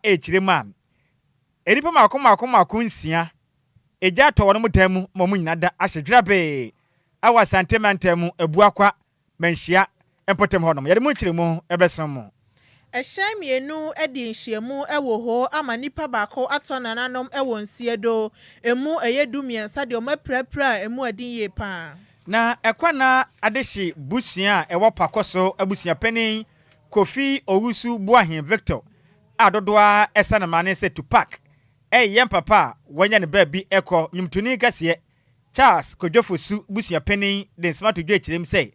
echirema eripa mako nsia eja to wono mutamu momu nyinada ahyedrabe awa santemantemu ebuakwa menhia empotem honom yade mu nkyiremu ebesomo Ehyan mienu edi nhyiemu ewo ho ama nipa bako ato nananom ewo nsiedo emu eyedu miensa de omaprapra emu adin ye pa na ekwana adehye busia ewo pakoso abusia panin Kofi Owusu Buahin Victor adodoa esana mane se Tupac yem papa wanya ne baabi ekọ nyumtuni kase Charles Kodwofosu busia panin den smart dwe kirem se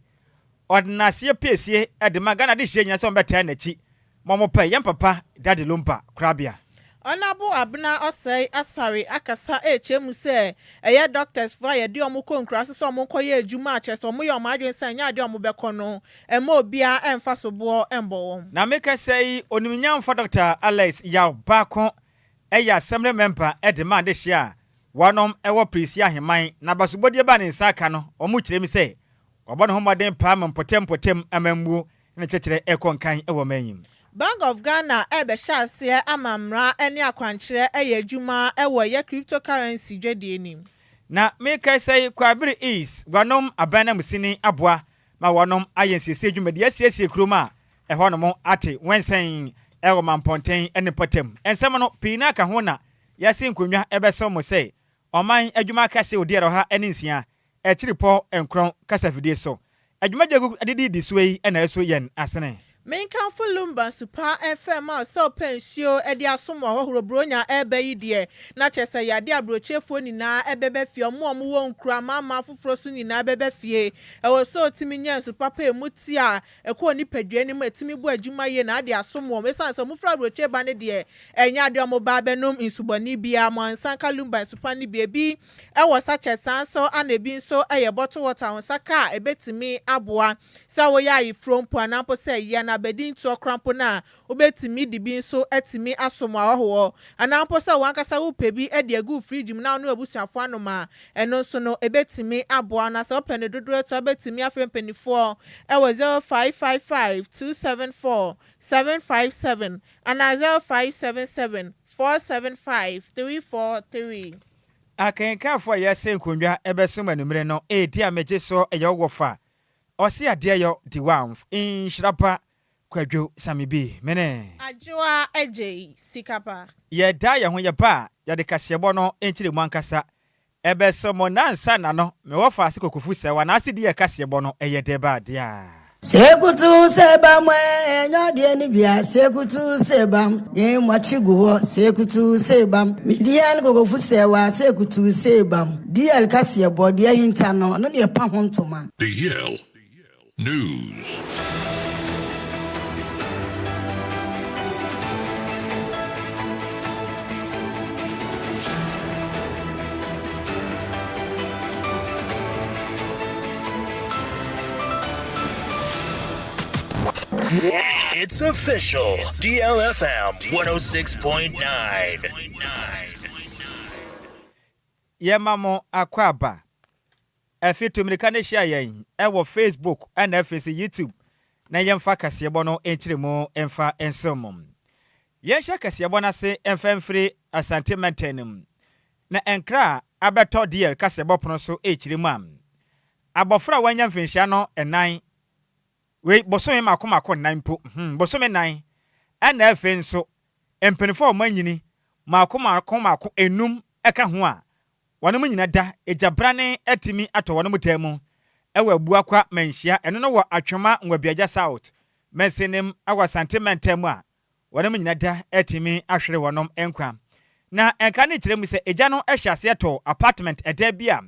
ordinase piesie edema Ghana de hye nya se ombeta na chi momopa yem papa Daddy Lumba krabia Honorable Abna Osei Asari akasa echemu se eye doctors for ye di omuko nkra so omuko ye adwuma acheso omo ye omadwen san nya de omo beko no ema obia emfa sobo embo na meka sei oniminyam for Dr. Alex Yaw Bako eya assembly member edema de hye wanom ewo prisi aheman na basobodie ba ne nsaka no omo kirem se obo ne homaden pa mampotem amambuo ne chekere ekonkan ewo manyim Bank of Ghana ebe shase amamra eni akwankyere eye adwuma ewo ye cryptocurrency dwede enim na meka sei kwabere is gwanom abana musini aboa ma wanom ayensese adwumadi asiesie kroma ehonom ate wensen ewo mamponten ene potem ensem no pina ka ho na yase nkonwa ebeso mo sei oman adwuma kase odiero ha ene nsia ekiripo enkron kasafidie so adwuma jegu adidi disuei ena eso yen asene Minkan for Lumba Super FM so pensio edi asomo hohoro bronya ebe yidie na chese yade abrochefo nyina ebebe fie omo wo nkura mama foforo so nyina ebebe fie ewo so timi nya so papa emuti a ekọ ni padua ni ma timi bu adwuma ye na ade asomo mesan so mufra abroche ba ne de enya de omo ba benom insuboni bia mo ansanka Lumba Super ni bi ewo sache sanso anabi nso eye bottle water on saka ebetimi aboa sa wo ya ifrom po anampo se ye na bedin to krampo na obetimi dibi nso etimi asomo ahoho anampo se wankasa wo pebi e de agu fridge mu na no abusuafo anoma eno nso no ebetimi aboa na se opene dodo to ebetimi afrempenifo e wo 0555274757 ana 0577475343 akenkafo yase nkonwa ebesom anumre no edi ameje so eyowofa osi ade yo diwanf Nhyiraba Kwadwo Sammy mene Adjoa Agyei Sikapa ye da ye ho ye ba ye de kasebo no enchire mu ankasa ebesom nansa na no me wofa ase kokofu se wa na ase di ye kasebo no eye de ba dia Sekutu sebam enyo de ni bia sekutu sebam ye mwachigo sekutu sebam midian kokofu sewa sekutu sebam DL kasebo de hinta no no de pa hontoma DL News. It's official. DLFM 106.9. Yemamo akwaba efitu mirikane shia yen ewo Facebook and FNC YouTube na yemfa kasebo no enchiremu emfa ensomum yensha kasebo na se emfa mfiri asante mantenim na enkra abeto DL kasebo pono so echiremu am abofra wanya mfinhia no enan we bosome makoma nan po bosome nan ana efe nso empenifo manyini makoma enum eka ho a wonu nyina da ejabrane atimi ato wonu mutamu ewa abuakwa manhia eno no wo atwema nwabiaja south mesenem awa sentimentemu a wonu nyina da atimi ahwere wonom enkwa na enka ne kiremu se eja no ehyiase to apartment eda bia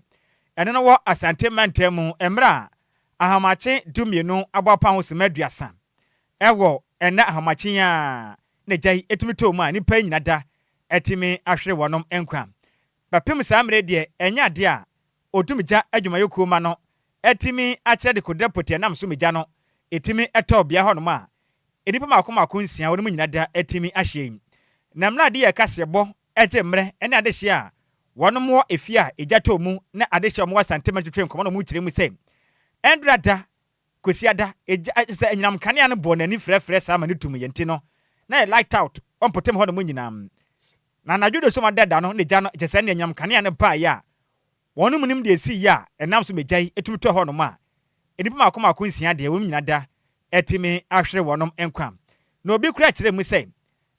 eno no wo asentimentemu emra ahamache dumienu abapa ho semaduasa ewo ena ahamache ya ne jai etimi to ma ni pa nyina da atimi ahwere wonom enkwa bapem samre de enya de a odumja adwumayoko ma no etimi akire de kodapoti na mso megya no etimi eto bia ho no ma enipa makoma nsia wonu nyina da etimi ahyem na mra de ye kasebo eje mre ene ade hye a wonom wo efia ejato mu na ade hye mo santema twetwe komo no mu kire mu se endrada kosiada eja se enyinam kane an bo nani frefre sa ma ne tum yenti no na light out on potem ho no nyinam na nadwo so ma deda no ne gya no je se ne nyam kane ne ba ya wonu munim de esi ya enam so mejai etumi to ho no ma enipa makoma nsia de wo nyina da etimi ahwere wonom enkwam na obi kura kire mu sei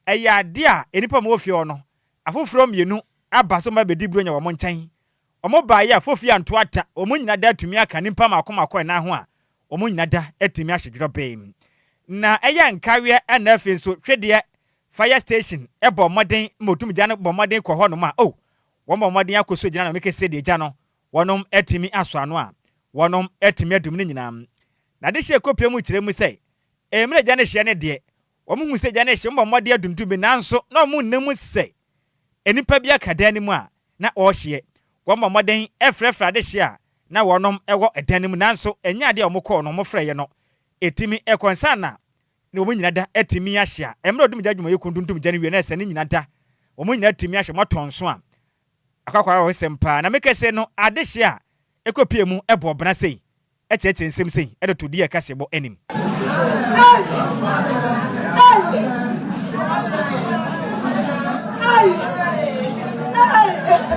eya ade a enipa mo ofie no afoforo mienu aba so ma bedi bro nya wo mo nkyɛn omo ba ya fofi anto ata omo nyina da tumi aka nipa makoma na ho a omo nyina da etimi ahyedro bem na eya nkawe na afi so hwede fire station ebo moden motum gya no bo moden kɔ hɔ no ma oh wɔn bo moden akoso gyina na meke se de gya no wɔnom etimi aso ano a wɔnom etimi adum ne nyinam na de hye kopie mu kyerɛ mu sɛ emre gya ne hye ne de wɔn hu sɛ gya ne hye mbo moden aduntum bi nanso na ɔmo nnem sɛ enipa bi akada ne mu a na ɔhye wɔn bo moden efrefra de hye a na wɔnom ɛwɔ ɛdan ne mu nanso enya de ɔmo kɔ no mo frɛ ye no etimi ekonsana na omo nyina da etimi ahya emre odum gya dwuma yekunduntum gya ne wie na ese ne nyina da omo nyina etimi ahya motonso a akwakwara wo sempa na mekese no adehye a ekopie mu ebo bena sei echeche nsem sei edo to die kasebo anim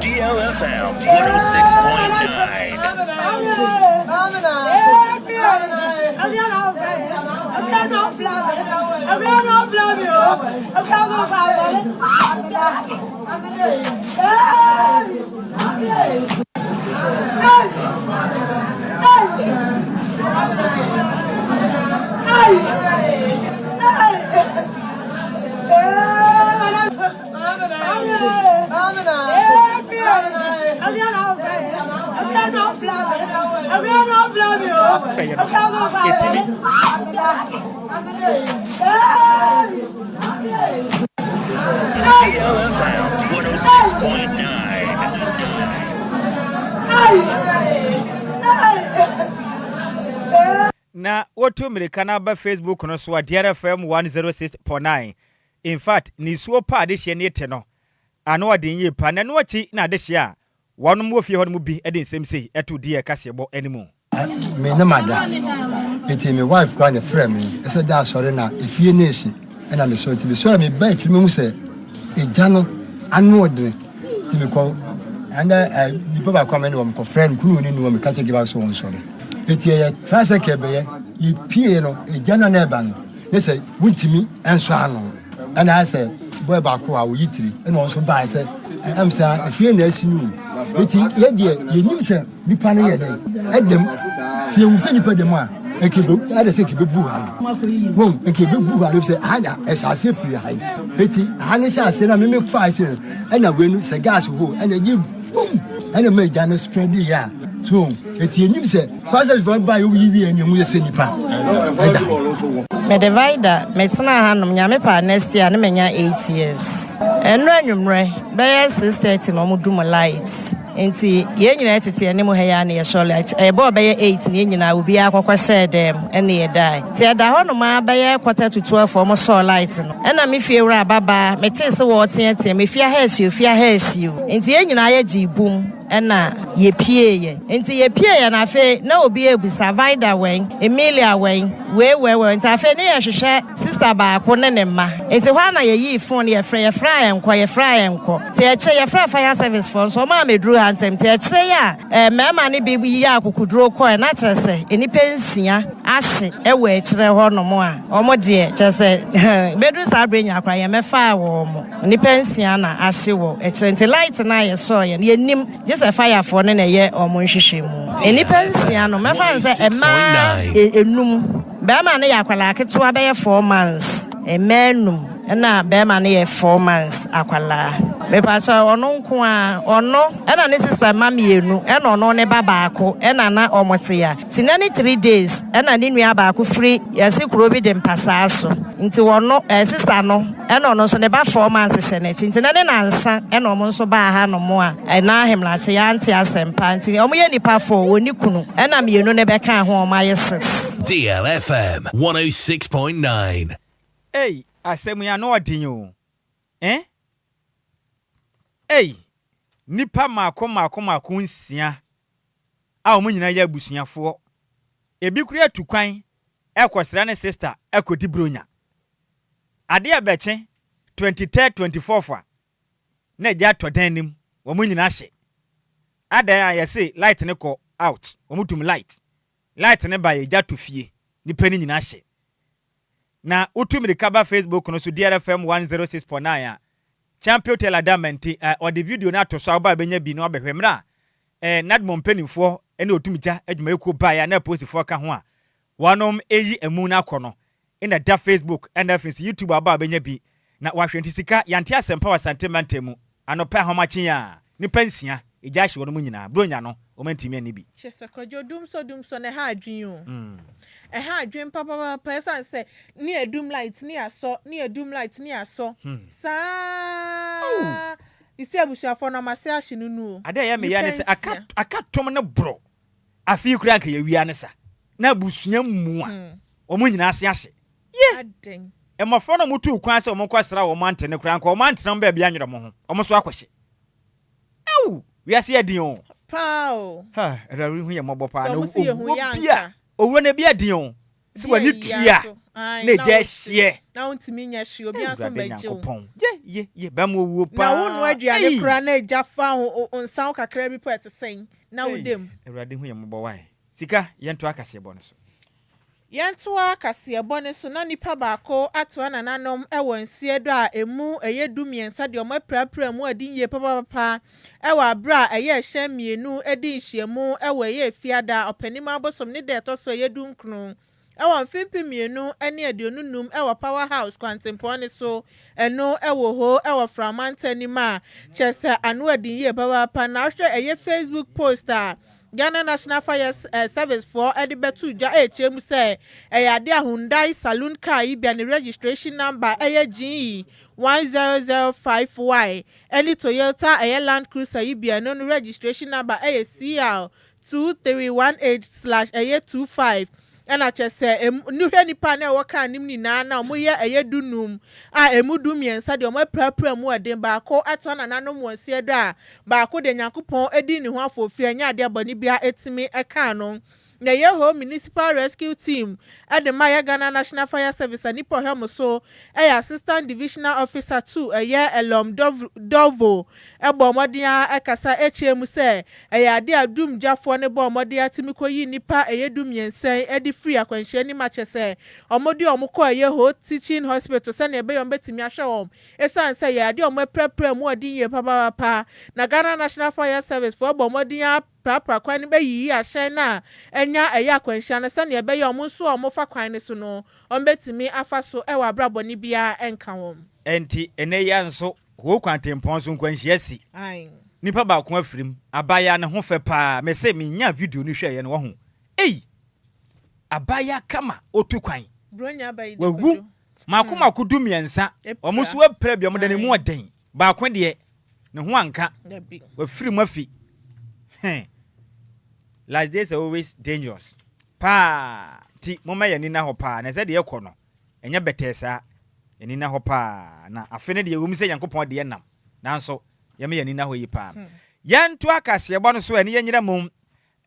DLFM 106.9. DLFM 106.9. na wotu Americana ba Facebook no so DLFM 106.9 in fact ni suo pa de hye ne te no ano ode nyi pa na no achi na de hye a wono mo fie ho no bi e de nsem sei eto die kasebo animu me na mada eti me wife kwa ne frame me ese da sori na efie na esi na me so ti me so me ba chi me mu se eja no anu ode ti me ko anda di baba kwa me no me ko friend kunu ni no me ka che give us one sorry eti ye trase kebe ye pie no eja na na ba no ne se wuntimi enso anu ana se boy ba ko a wo yitiri na on so ba se am sa efie na esi ni eti ye die ye nim se nipa no ye den edem si ewu se nipa dem a ekebe ada se kebe bu ha won ekebe bu ha se ana esase firi ha eti ana se ase na me fa chi na wenu se gas ho ana ye boom ana me ja no spread ya so eti enim se fast for buy you yi enyu ye se nipa me divider me tena hanom nya me pa next year na menya 8 years eno anwumre be 6:30 no mudum light enti ye nyina tete ene mo heya na ye shole e bo be 8 ne nyina obi akokwa share dem ene ye dai ti ada hono ma be 11:45 mo so light no ena me fie wura baba me te se wo tie me fie ha hie enti ye nyina ye jibum ena ye pie ye enti ye pie ye na fe na obi ebusa vida wen Emilia wen we enti afe ne ye hwehwe sister ba ko ne ma enti hwa na ye yi phone ye fra enko ti e che ye fra fire service phone so ma medru hantem ti e kire ya mema ne bi yi akukudro ko na kire se eni pensia ahye e we kire ho no mo a omo de kire se bedru sabrenya akwa ye mefa wo mo ni pensia na ahye wo e kire enti light na ye so ye nim a fire for ne ye omo nhwehwe mu eni pensia no mefa nse ema enum be ma ne yakwala ketewa be 4 months emenum na be ma ne 4 months akwala me pa cha ono nko a ono na ne sister mami enu na ono ne baba ako na omote ya tinani 3 days na ne nua ba ako free yasi kuro bi de mpasa so nti ono sister no na ono so ne ba 4 months se ne tinani na nsa na omo so ba ha no mo a na ahemla che ya anti asempa nti omo ye nipa fo oni kunu na me enu ne be ka ho omo aye 6 DLFM 106.9. Hey, asemu ya no odinyo. Hey, nipa mako nsia. A omo nyina ya busuafo. Ebi kura tukwan, ekosra ne sister, ekodi bronya. Ade abeche, 23 24 fa na ja to dan nim wo mu nyina hye adan a yesi light ne ko out wo mutum light ne ba ye ja to fie ni pani nyina hye na utum de kaba Facebook no so DLFM 106.9 a champion teladamenti or the video na to so ba benya bi no obehwemra nadmon penifo ene otumija adwuma eko ba ya na post fo ka ho a wonom eyi emu na akono in the Facebook and YouTube aba benya bi na wahwenti sika yante asempa wa santimantemu anopa homachi ya ni pensia eja hye wonom nyina bronya no o mantimi ani bi chese Kwadwo dum so na ha adwin o ha adwin papa person say ni edum light ni aso sa isi abusuafo na mase ahye nunu ade ya me ya ne se akatom ne bro afi kura ka ya wia ne sa na abusua mu a omo nyina ase ahye ye aden emofo na mutu kwan se omo kwasra wo mantene kura nka o mantene mba bia nwere mo ho omo so akwhye awu wia se adin o pao ha erawi hu ye mobo pa na bia owura na bia din o si wani tua na je hye na untimi nya hye obi aso mbaje ye ba mo wuo pa na wonu aduane kura na eja fa onsan kakra bi pa etesen na udem erade hu ye mobo wai sika yento akase bo no so yento akase bo ne so na nipa baako ato anananom ewo nsiedo a emu eyedumiensa de omo prapra mu adinye papa ewa abra eye hye mienu edi nhyiemu ewo eye fiada opanima abosom ne de to so yedunkru ewa mfimpi mienu ene adionunum ewa powerhouse kwantempo ne so eno ewo ho ewa framantanima chese anu adinye papa na hwe eye Facebook poster Ghana National Fire Service for Edibetu ja HM say ade Hyundai saloon car ibia ne registration number GE 1005Y any Toyota Land Cruiser ibia no registration number CL 2318/25 and I just say nu hwe nipa na wo ka nim nyina na mo ye eyedunum a emudu miensa de omo prapra mu ade baako ato na nanom wonse do a baako de Nyankopon edi ni ho afofi anya ade aboni bia etimi eka no na ye ho municipal rescue team at the Maya Ghana National Fire Service and nipo helm so assistant divisional officer 2 elom dovo ebo modia ekasa HM say ade adum jafo ne bo modia timi koyi nipa eyedum yensen edi free akwanhye ni mache say omodi omko ye ho teaching hospital say na ebe yom betimi ahwe om esan say ade omo prepare mu odi ye papa na Ghana National Fire Service for bo modia prapra kwan be yi ahye na enya eya kwanhia na se na ebe ye omo so omo fa kwan ne so no ombetimi afa so e wa braboni bia enka wom enti ene ya nso wo kwantempon so kwanhia si ai nipa ba ko afirim abaya ne ho fe pa me se me nya video ni hwe ye no wo ho ei abaya kama otu kwan bronya ba ide wagu makoma du miensa omo so apra bia mo de ne mu oden ba ko de ne ho anka wa firim afi last days are always dangerous pa ti moma yani na ho pa na se de ekono enya betesa yani na ho pa na afene de ewum se Yankopon de nam nanso yeme yani na ho yi pa yanto akase ebo no so ene yanyira mum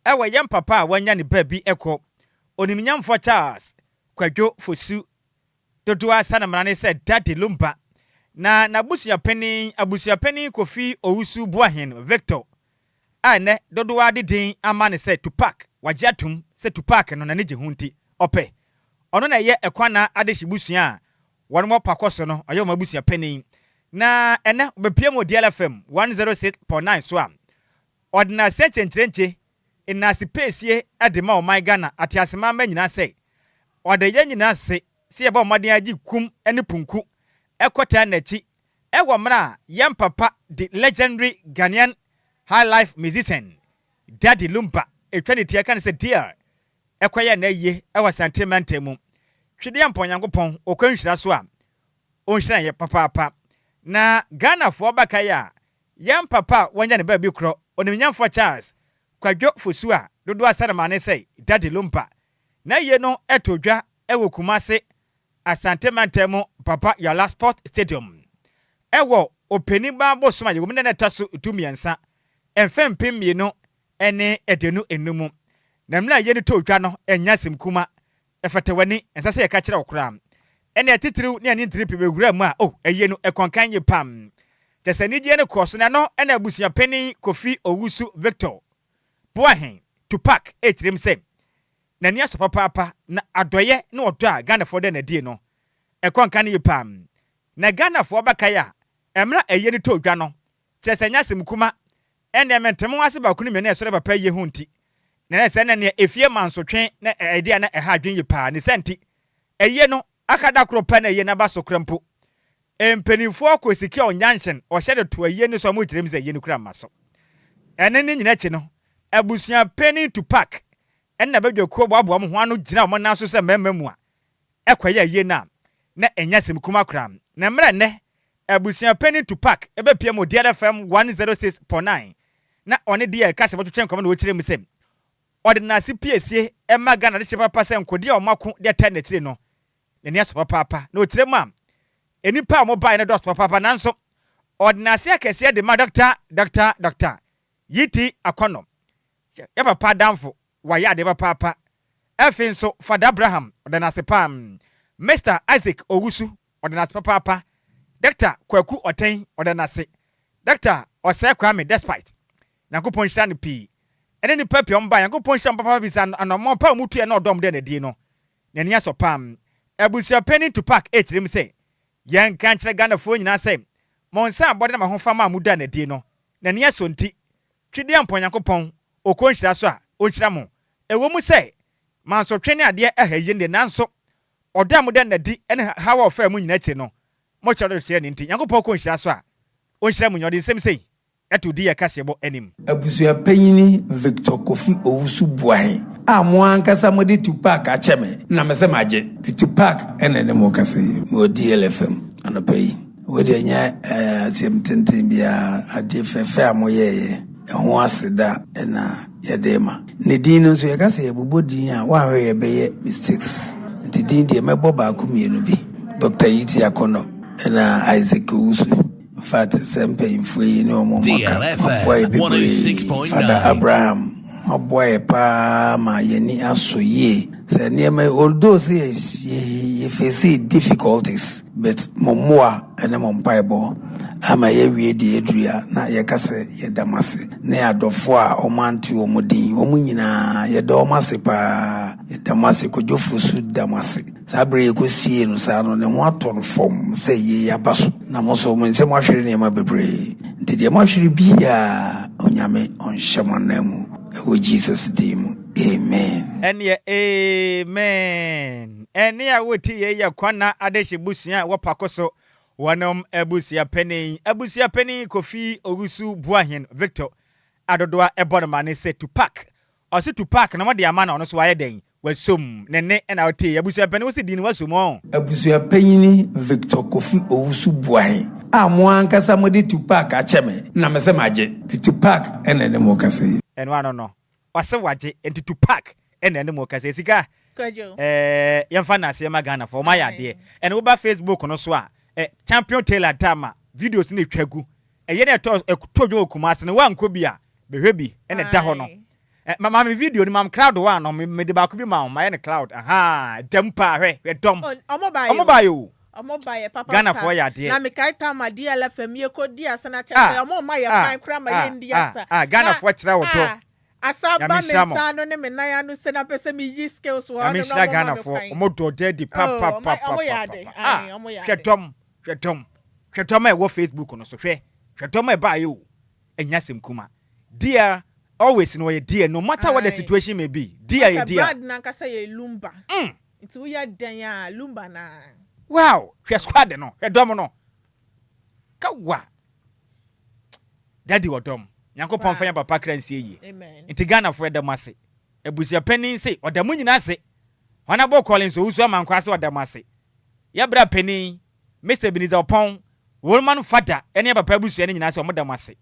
ewe yam papa wanya ne ba bi eko oniminyamfo Charles Kwadwo Fosu Adjoa Sammy ne se Daddy Lumba na abusia pani Kofi Owusu Boahen Victor ane dodowa de din ama ne se Tupac wajatum se Tupac no na ne je hunti ope ono na ye ekwana adehibusua won mo pakoso no ayo mabusia pani na ene bepiem DLFM 106.9 so am ordinary search inasi pesie adema o my Ghana atiasema ma nyina se ode ye nyina se eba omaden agi kum ene punku ekota na chi ewo mra yam papa the legendary Ghanaian highlife musician Daddy Lumba etwaniti aka ne se dear ekoye na ye ewa sentimentemu twede mpon Yankopon okwanhira so a onhira ye papa na Ghana fo bakaya yam papa wanya ne ba bi kro onimnyamfo Charles Kwadwo Fosu a Adjoa Sammy ne se Daddy Lumba na ye no etodwa ewo Kumase asantemantem papa Yala Sport Stadium ewo openiba bosoma ye womne na taso tumiensa enfempem mienu ene edenu enumu na mna ye ne todwa no enya simkuma efetewani ensase ye ka kire okra ene titiriw ne ani ntiri pe wura mu a eye no ekonkan ye pam tesani die ne koso na no ena abusua pani Kofi Owusu Victor Boahen Tupac etirim se na ni aso papa na adoye na odo a Ghana for de na die no ekonkan ye pam na Ghana for bakaya emra eye ni to dwa no tesanya semkuma ene mentemo ase ba kunu me na esore papa ye hunti na se na ne efie mansotwe na idea na eha adwen ye pa ne senti eye no akada kropa na eye na ba so krempo empenifo akosiki onyanchen o hyede to eye ni so mo tirem se eye ni kura maso ene ni nyina chi no abusua penny to pack ena badwa ko boabo mo ho ano gina mo na so se memamu a ekwaye eye na enya semkuma kura na mra ne abusua penny to pack ebe pia mo DLFM 106.9 na one dia kase bo twetwen komano wo kirem se ordinary PSA ema Ghana de papa se nkodi a omako de ta na tire no ne aso papa na o kirem a enipa mo bai na dos papa nanso ordinary akese de ma doctor yiti akono ya papa damfo wa ya de papa efin so Father Abraham ordinary pam Mr Isaac Owusu ordinary papa Doctor Kwaku Oten ordinary Doctor Osei Kwame despite Yankopon hira pi ene ni papi omba Yankopon hira papa visa anomo pa mutu e na odom de na die no na ni asopam abusia penny to pack etirim se yan kan kire Ghana fo nyina se monsa abode na mahofa ma muda na die no na ni asonti twede ampon Yankopon okon hira so a onhira mo ewo mu se manso twene ade ahaye ne nanso odam de na di ene hawa ofa mu nyina chi no mo charo hira ni nti Yankopon okon hira so a onhira mu nyode sem sei eto di ya kasebo enim abusua panyini Victor Kofi Owusu Boahen amo ankasa mode Tupac acheme na mese maje Tupac ene mo kase mo DLFM anopai wodi anya asem tenten bia ade fefe amoye ho aseda na yedema ne din no so yakase ebobodin a wa hwe beye mistakes nti din de mebo ba ku mienu bi Dr. Yiti Akono na Isaac Owusu Fat sempe infui no mo DLFM 106.9 Father Abraham boy pa ma yeni asoye se niema although say you face difficulties but momoa ene mo mpaibo ama ye wie de adria na ye kase ye damase na adofo a omanti omodin omunyina ye do mase pa ye damase kojofusu damase sabre ko sie no sa no ne ho aton form say ye yabaso na mo so mo nse mo ahwere ne ma bebre nti de mo ahwere bia onyame onhyemanamu o Jesus name amen amen ene ya woti ye yakwana adeshi busia wo pakoso wanom abusia penny Kofi Owusu Boahen Victor Adodoa ebonma ne se Tupac osi Tupac na mode ama na ono so waye den wasum nene na woti abusia penny wosi din wasum abusua panyini Victor Kofi Owusu Boahen amo ankasa mode Tupac acheme na mese maje Tupac ene mo kase eno ano no wase waje enti Tupac ene mo kase sika Kwadwo yemfa na se ma Ghana for my ade ene wo ba Facebook no so a champion Taylor Tama videos ni twagu eye na to Kumase ne wanko bia behwe bi ene da ho no mama me video ni mam crowd one no me de ba ko bi ma ma ne cloud aha dempa hwe dom omo bayo papa Ghana for ya de na me kai Tama DLFM ye ko di asana cha omo ma ye fan kra ma ye ndi asa Ghana for kira wo to asaba me sa no ne me nan ya no se na pese me yi skills wo no no Ghana for omo do de di papa omo ya de hwetom e wo Facebook no so hwetom e ba yo enya semkuma dear always no ye dear no matter what the situation may be dear ye dear brad na nkasa ye Lumba it wo ya dan ya Lumba na wow hwe squad no hwedom no kawa daddy wodom Yankopon fa ya papa kransie yi amen nti Ghana for dem ase abusia penny se odamu nyina ase wana bo Collins Owusu amankwa ase odamu ase ya bra penny Mr. Beniza Opon woman father ene papa abusia nyina ase omodamu ase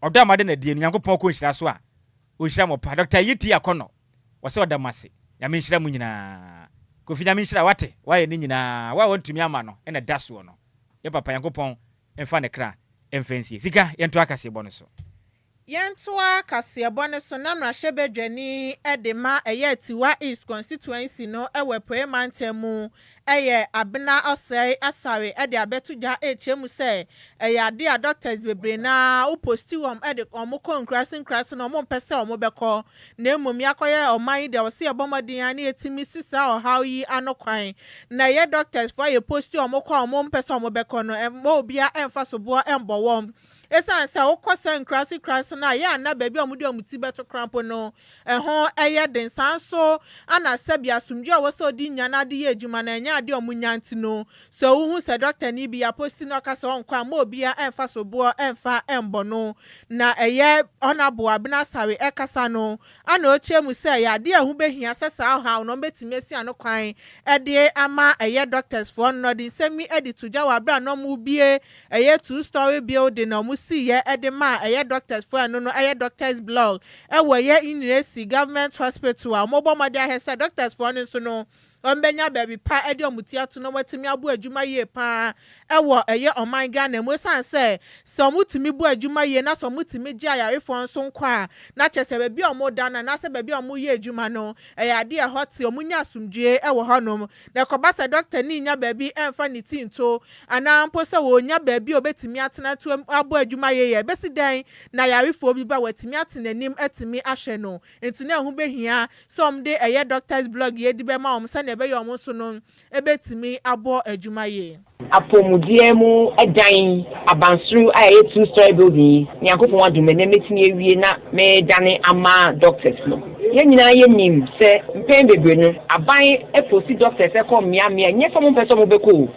odamu ade na die Yankopon ko nhira so a ohira mo pa Dr. Yiti Akono wase odamu ase ya me nhira mu nyina Kofi ya me nhira wate waye ni nyina wa wontumi ama no ene daso no ya papa Yankopon emfa ne kra emfansie sika yento akase bo no so Yentua Kasiabone Sonamra Shebedreni Edema Tiwa East constituency no ewe premantemu abena osei asare abetuja HM say dear doctors bebre na uposti wom omoko nkrasin no mo pese omobeko na emom yakoye oman de wose abomodin ani etimi sisa o how yi anokwan na ye doctors for ye posti omoko omom pese omobeko no mo bia emfa sobo embo wom esan sa okosa nkrasin na ya na baby omudi omuti beto crampo no ho den sanso ana sabia asumdwe woso di nyana de ye adwuma na nya de omunyanti no so hu se doctor ni bi ya posti no kasa onkwa ma obia emfa sobo emfa embo no na onabo abena sare ekasa no ana ochemu se ya de hu behia sesa ha no betimi asi anokwan de ama doctors for no de semi editudwa wa bra no mu bie 2-story building no see ye edema doctors for no doctors blog ye University government hospital mobile media has doctors for no Ombenya baby pa edi omuti ato no watimi abu adwuma ye pa oman Ghana mo san say so mutimi bu adwuma ye na so mutimi gya yarefo nso nkwa na chese baby omoda na se baby omoye adwuma no ade hot omunya asumdwe honom na kobasa doctor ni nya baby emfa ni tinto ana mpo se wo nya baby obetimi atena to abu adwuma ye besi dan na yarefo bi ba watimi atenanim atimi ahwe no enti na hu behia some dey doctors blog ye di be ma ebe yomuso no ebetimi abo adwumaye apomudiemu edan abansuru a 2-story building nyankopon adum na metini ewie na me dane ama doctors no yenyina yenim se mpem bebre no aban efosi doctors ekomia nye fo mo pese mo beko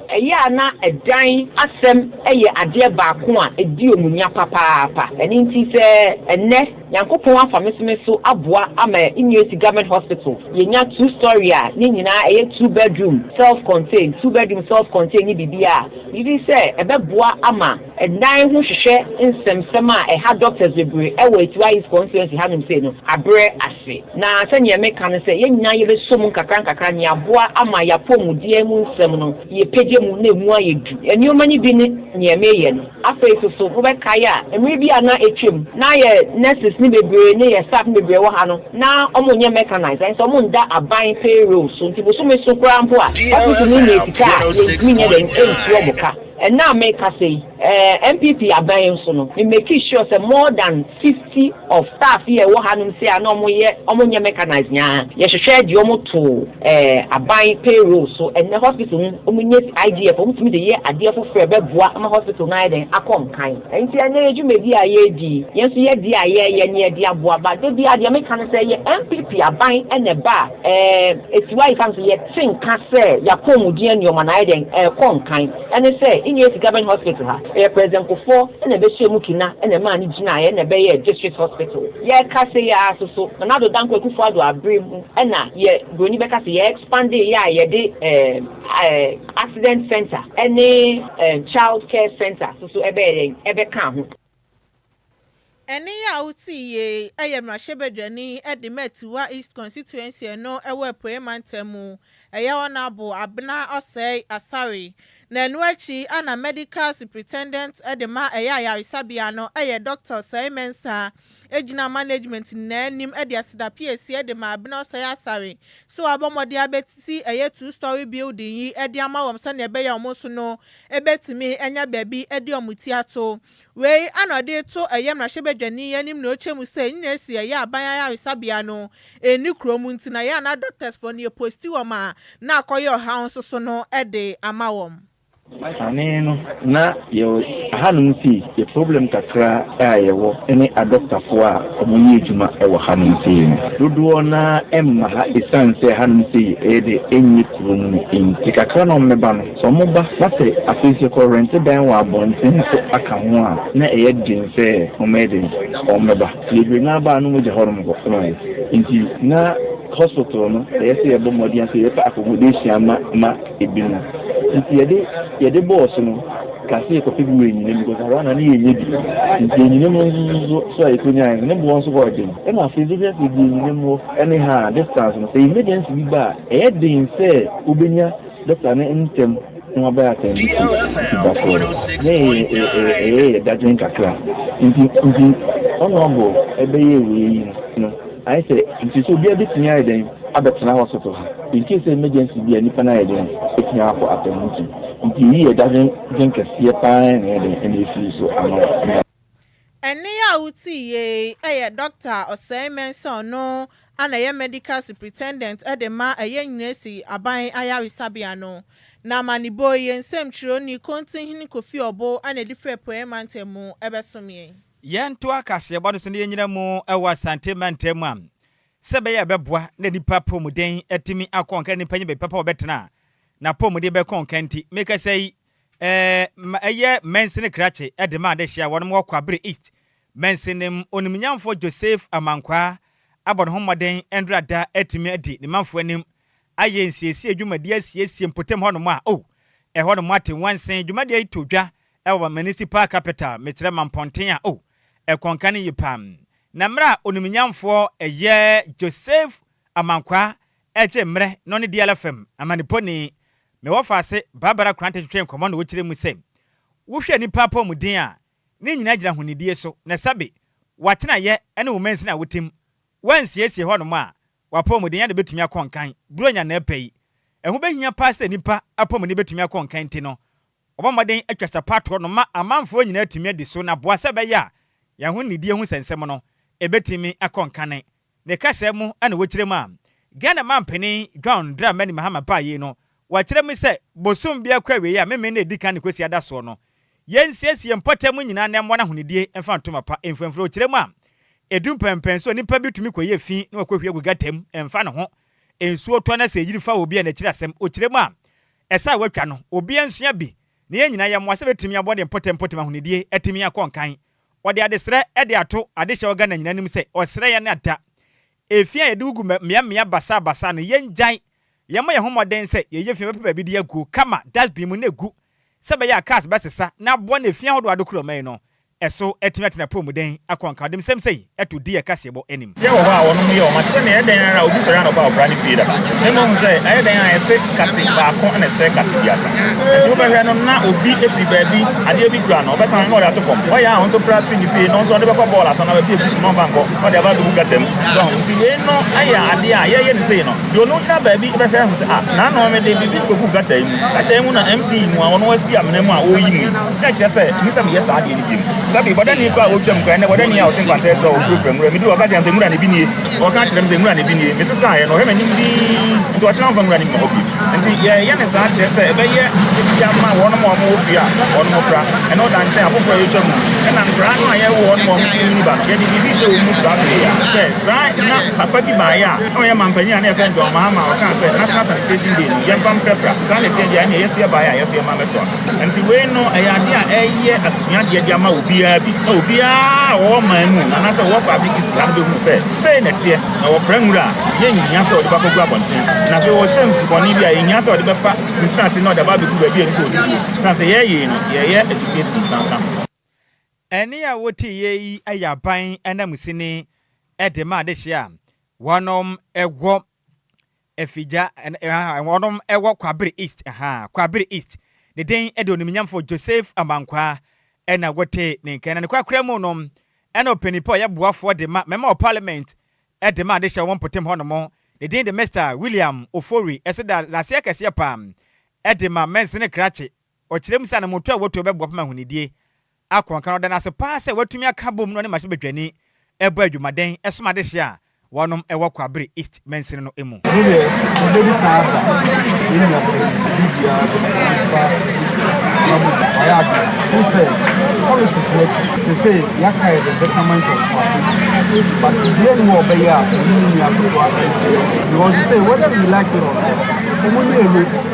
na edan asem ade baako a edi omunya papa eni nti se enne nyankopon afameseme so aboa ama University government hospital yenya 2-story a nyina 2-bedroom self-contained 2-bedroom self-contained ni bibia bibi se ebeboa ama edan ho hwehwe nsemsema ha doctors bebre Adjoa East constituency hanum se no abre ase na sanya meka no se yenyina yebe som kakran ni aboa ama yapomudie mu nsem no ye pege mu na emu ayedu enioma ni bi ni nyemeye no afei so wo be kaya emre bi ana etwem na ye nurses ni bebre ni ye staff ni bebre wo ha no na omonye mechanize so mo nda aban payroll so nti bo so me so kura mpo a afuso ni ne tika ni nye den ensuo boka and now make us say MPP aban so no we make sure say more than 50 of staff here wo hanum say na omonye mechanize nya ye hwehwe di omo to aban payroll so and the hospital omonye IDF omutimi de ye ade foforo beboa ama hospital na den akom kan enti anya ejumedi aye di yenso ye di aye ne di aboa ba de bi ade mechanize say ye MPP aban ene ba etiwa ifam say ye tinka say yapomudi enioma na den kom kan ene say University government hospital ha president Kofo na be shemu kina na ma ni gina ye na be ye district hospital ye ka say ya so na do danko Kofo ado abrem na ye broni be ka say ye expand ye de accident center any child care center so ebe kan ho eni ya uti ye mrashebedwani Adjoa East constituency no ewe premantemu onabo abena osei asare na nuachi ana medical superintendent edema yarisabia no Dr. Saimensa ejina management na nim asida PAC edema abena osei asare so abomode abeti 2-story building yi ediama womsa na ebe ya omoso no ebetimi enya baby ediomuti ato we anode to mrashebedwani yanim na ochemu se nyesi aban yarisabia no eni kromu nti na ya na doctors for ne posti woma na akoyo ha nso so no ede amawom aneno na yo hanum si ye problem kakra ayewo ene a doctor fo a omunye adwuma ewo hanum si dodo na emma ha esanse hanum si ede enyi kurum ni kakra no meba no so mo ba na se afisi ko rent dan wa bonten so aka ho a na eye din se o mede o meba libre na ba no mo je horum ko so nti na hospital no ese ebo modian se yefa accommodation ma ebinu nti yede boss no kasi ko figu enyi ne because ara na ye nyebi nti enyi ne mo so ikonya ne bo won so ko de e na fi zebia fi enyi ne mo anyhow distance no say emergency bi ba e din say ubenya doctor na intem no ba attend DLFM 106.9 dadwen kakra nti honorable ebeye we no I say it is obi abi tinya eden abetena hospital in case emergency be any pana eden etinya for attendance nti he doesn't think a pan and if so am Eni ya uti ye Dr. Osei Menson no ana ye medical superintendent edema eye nyinesi aban ayaresabia no na manibo ye nsem chiro ni kontin hini Kofi Obo ana different poemante mu ebesomye yen to akase bodo se ne nyina mu ewa sante mantemu am sebe ye beboa na nipa pomuden etimi akonka nipa nye be papa obetena na pomuden be konka nti make say eye mensene krache edema de hia wonmo Kwabre East mensenem onimnyamfo Joseph Amankwa abon homoden endrada etimi adi ne manfo anim aye nsiesie adwumadi asiesie mpotem hono a hono mo aten wansen adwumadi itodwa ewa municipal capital metre mamponten a konka ne yipam na mra onimnyamfo eye Joseph Amankwa eje mre no ne DLFM amaniponi me wofase Barbara Krante twetwe nkomo no wokire mu sem wo hwe nipa pomuden a ne nyina gira honidie so na sabe watena ye ene womensi na wotim wansiesie ho no ma wapomuden ya de betumi akonkan bronya na epai eho behia passe nipa apomuden betumi akonkan ti no obomoden atwa sapato no ma amanfo nyina atumi adi so na boa sabe ya honidie hu sensem no ebetumi akonkane ne kase mu ana wokire ma Ghana mampeni John Dramani Mahama Baye no wakire mu se bosom bia kwawe ya meme na edika ne kwesi adaso no yensiesie mpotem nyina na mmona honidie emfa ntoma pa emfamfro okire mu a edum pempen so nipa bitumi koye fi na wakohwie gugatem emfa ne ho ensuo to na se yiri fa obi na kire asem okire mu a esa watwa no obi ensua bi ne yenyina ya mo ase betumi abode mpotem honidie etimi akonkan ode adesre ede ato adehye Ghana nyina nim se osre ya na da efia edugu mia basa no yenjai yema ye homoden se ye yefia pepa bi dia gu kama dasbi mu na gu sebe ya cars basesa na bo na efia hodo adokro man no eso etimi atena pomuden akonka dem sem sei eto die kasebo enim ye wo ha wono mu ye o mate ne eden ara obi sori na ba obrani feeder emo mu se eden a ese kati ba ko na ese kati biasa enti wo behwe no na obi efi baabi ade bi kura no obeta no ora to form wo ya onso prasi ni fi no so de be ko ball aso na be bi no banko o de ba do gatem so nti we no aya ade a ye ni sei no yo no na baabi be fe hu se na no me de bi ko ku gatem na MC mu a wono wasi amena mu a o yi mu na kire se ni se me yes ade ni bi sabi boda ni pa otwam kan na boda ni a o tin kwante do program re mi do ka jam temura ne bi ni o ka kire me temura ne bi ni me sesa ye no he mani bi ndo a chama famura ni mo bi nti ye ne sa kire se e be ye ya ma wono mo mo ofi a wono mo pra e no dan che afofo ye twam e na nkra no ye wono mo ni ba ye di bi se o mu pra ya se sa na papa bi ba ya o ye mampani na e fe ndo ma o ka se national sanitation day ye fam pepra sa ne fe ya ne yesu ya ba ya yesu ya ma metro nti we no e ya de a e ye asua de dia ma obi bi obia o manu na say wo public islam be hu say na tie na wo pranwura ye nyanya so de ba kogu abonten na fe wo shemfu boni bia ye nyanya so de be fa instance no de ba be gu ba bia ni so odi sanse ye no ye education sanka eni a woti ye ayaban anamusini edema de hia wonom egwo efija wonom egwo Kwabre East Kwabre East ne den ede onimnyamfo Joseph Amankwa ena wote ne nkena ne kwakra mu no ena openipo ya boafo de mema o parliament de ma de hye won potem ho no mo ne din de Mr William Ofori eseda lase kase pam de ma mensene krache o kirem sa na moto a woto be boafo ma hunidie akonka no da na se pa se watumi aka bom no ne ma se bedwani ebo adwumaden esoma de hye a wonom ewo Kwabre East mensene no emu politics say yaka the betterment of party, but the end more by because say whether we like it or not,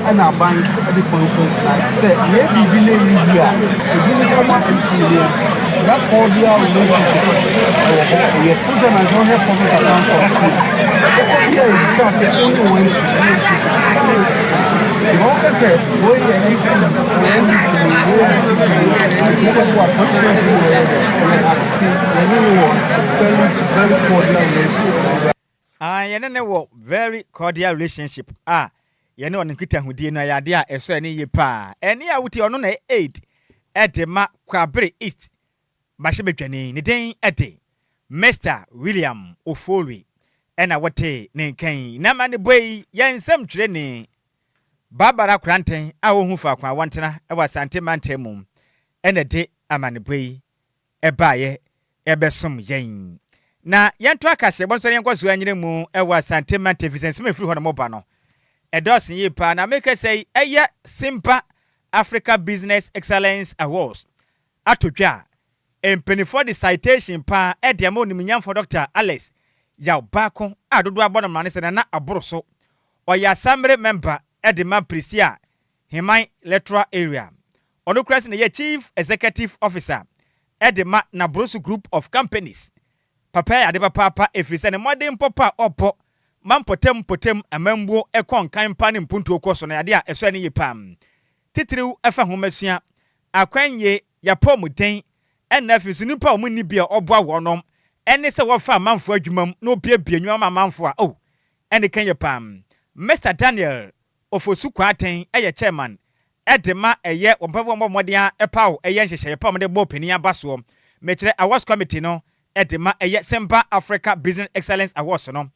and our bank at the conference like say maybe village here, the village that cordial relationship we put them as one public account for here is only when the worker said, going very cordial relationship. You know, Nikita who did no idea as any ye pa. And ya would on 8 at the Kwabre East. Mashibetani, the day at day. Mr. William Ofori ena wote ne nkan na mane boy yensem twere ne Barbara Kranten a wo hu fa kwa wantena e wa sante mantemu ena de amane boy e baaye e besom yen na yento akase bonso yenkwaso anyire mu e wa sante mantefisens me firi ho no moba no e dos yi pa na make say eye Simba Africa Business Excellence Awards atodwa empenifo the citation pa e de mo nimnyam for Dr. Alex yaw bako adodo abono mane se na aboroso oya assembly member e de man prisia Himai electoral area ono krasi ne ye chief executive officer e de ma na Brosu group of companies papa ade papa efrise ne modern popa opo man potem amambuo e kon kan pa ne mpuntu okoso na ade a eso ne yipam titiriw efa homasua akwanye yapomuden ena afisi nipa omunni bia oboa wonom ene se wo fa manfo adwumam no bia nwama manfo a ene kan yipam Mr. Daniel Ofosu Kwaten eye chairman edema eye ompavo momodia epaw eye nhyehyeye pam de bo pani abaso mekire awards committee no edema eye Simba Africa Business Excellence Awards no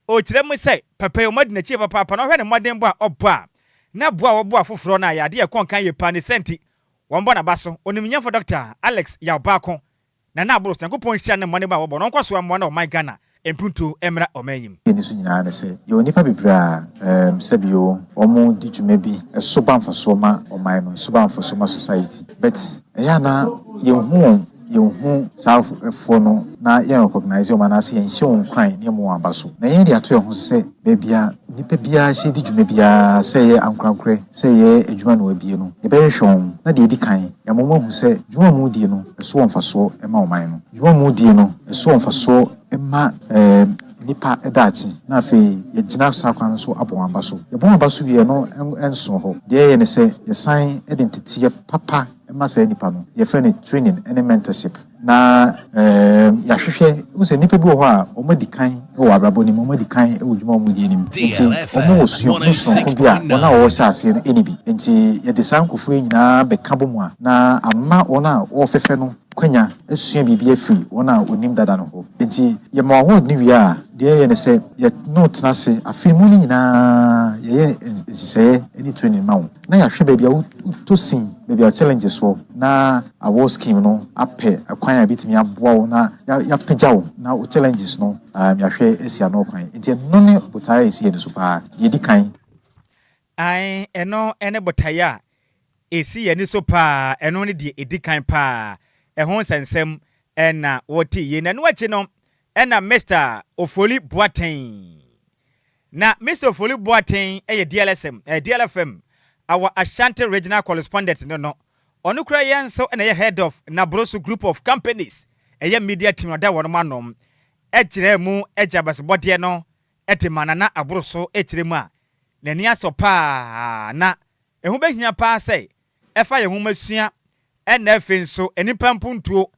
o kire mu say papa omadi na chi papa no hwe ne modern bo a obo a na bo a obo afoforo na ya de e kon kan ye pa ne senti wombo na baso onimnyafo Dr. Alex Yawbako na aburo sankopon hia ne mone ba wobo no nkwaso ammo na o my Ghana empuntu emra omanyim ni so nyina na se yo nipa bibra sebio omo di dwuma bi esoba mfaso ma oman no soba mfaso ma society but eya na yehu south for no na ye recognize o manase yen hye on kwan ne mo abaso na ye de ato ho se bebia nipa bia hye di dwuma bia se ye ankrankre se ye adwuma no abie no ye be hwon na de edi kan ya mo hu se dwuma mu die no eso mfaso e ma oman no dwuma mu die no eso mfaso e ma nipa edachi na fe ye gina sakwan so abon so ye bon abaso wie no enso ho de ye ne se ye san identity ye papa ma say nipa no ye friend training and mentorship na ya hwehwe use nipa bi wo ho a o madi kan wo abrabo ni mo madi kan e wodwuma mo di nim o mo osuo ko bia wona wo sha ase no enibi nti ye de san kofo nyina be ka bo mu a na amma wona wo fefe no kwanya esua bibia free wona onim dada no ho nti ye ma ho ni wi a de ye ne se ye no tena se afimu ni nyina ye se any training ma wo na ya hwe bia to sin bia challenges so na awo scheme no ape akwan a bitimi aboa wo na ya pagya wo na o challenges no ya hwe esia no kwan nti no ne botaye esi ne so pa ye di kan ai eno ene botaye esi ye ni so pa eno ne de edi kan pa ehon sensem ena woti ye na no achi no ena Mr. Ofoli Boateng na Mr. Ofoli Boateng eye DLFM our Ashanti regional correspondent no onu kura yen so ena ye head of na Brosu group of companies eye media team oda wono manom ekire mu ejabas bode no etemana na abroso ekire mu a nani asopa na ehu behia pa sei efa ye hu masua ena efenso enipa mpuntuo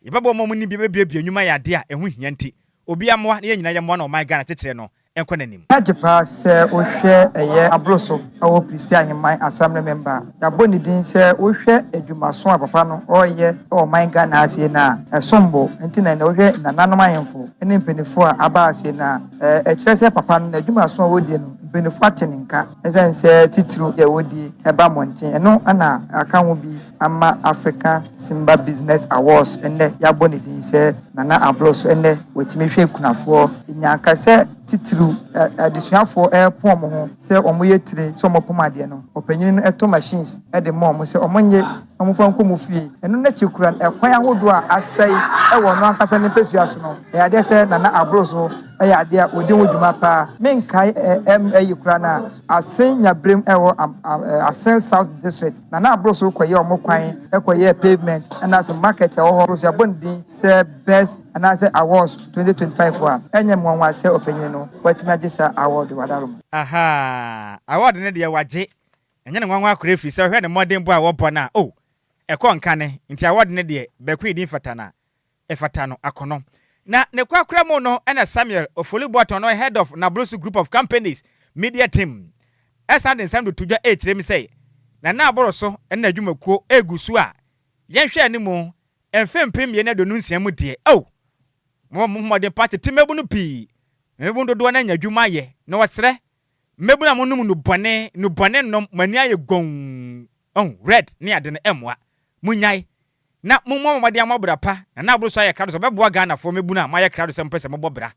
yebabo mo ni bia nyuma ya de a ehu hia nti obi amwa na ye nyina ye mo na o my Ghana kekere no enkonanim ajepa se ohwe eye abroso awo Christian man assembly member ya boni din se ohwe adwumaso apapa no oye o my Ghana ase na esombo nti na ohwe na nanom ayemfo ene mpenifo a aba ase na ekire se papa no adwumaso a wodi no mpenifo ateninka ezense titru ye wodi eba monten eno ana aka ho bi ama Africa Simba Business Awards ene ya boni din se na abroso ene wetimi hwe kunafo nyaka se titru adisuafo pom ho se omo yetire so omo pomade no opanyin no eto machines de mom se omo nye omo fa nkomo fie eno na chekura ekwan ahodo a asai wo no ankasa ne pesua so no ya de se na abroso ya de a odi wodwuma pa menkai ayikura na asen nyabrem ewo asen South District na abroso koye omo kwan ekoye pavement na the market ewo abroso ya bondi se best anase awards 2025 wa enyem won se opanyin no watima jisa award wadarum aha award ne de waje enye ne nwanwa akore fi se hwe ne modern boy wobo na ekọ nka ne nti award ne de bekwi din fatana efatano akono na ne kwakura mu no ena Samuel Ofoli Boaton no head of na Brosu group of companies media team esa den sam do tudwa ekire mi say na aboro so ena adwumakuo egusu a yenhwe ani mu emfempem ye na do nunsia mu de mo de party timebu no pi mebu dodo na nya dwuma ye na wasre mebu na monum no bone no mani aye gon red ne ade no emwa munyai na mo de amabra pa na abro so aye krado so beboa Ghana fo mebu na ma aye krado se mpese mobobra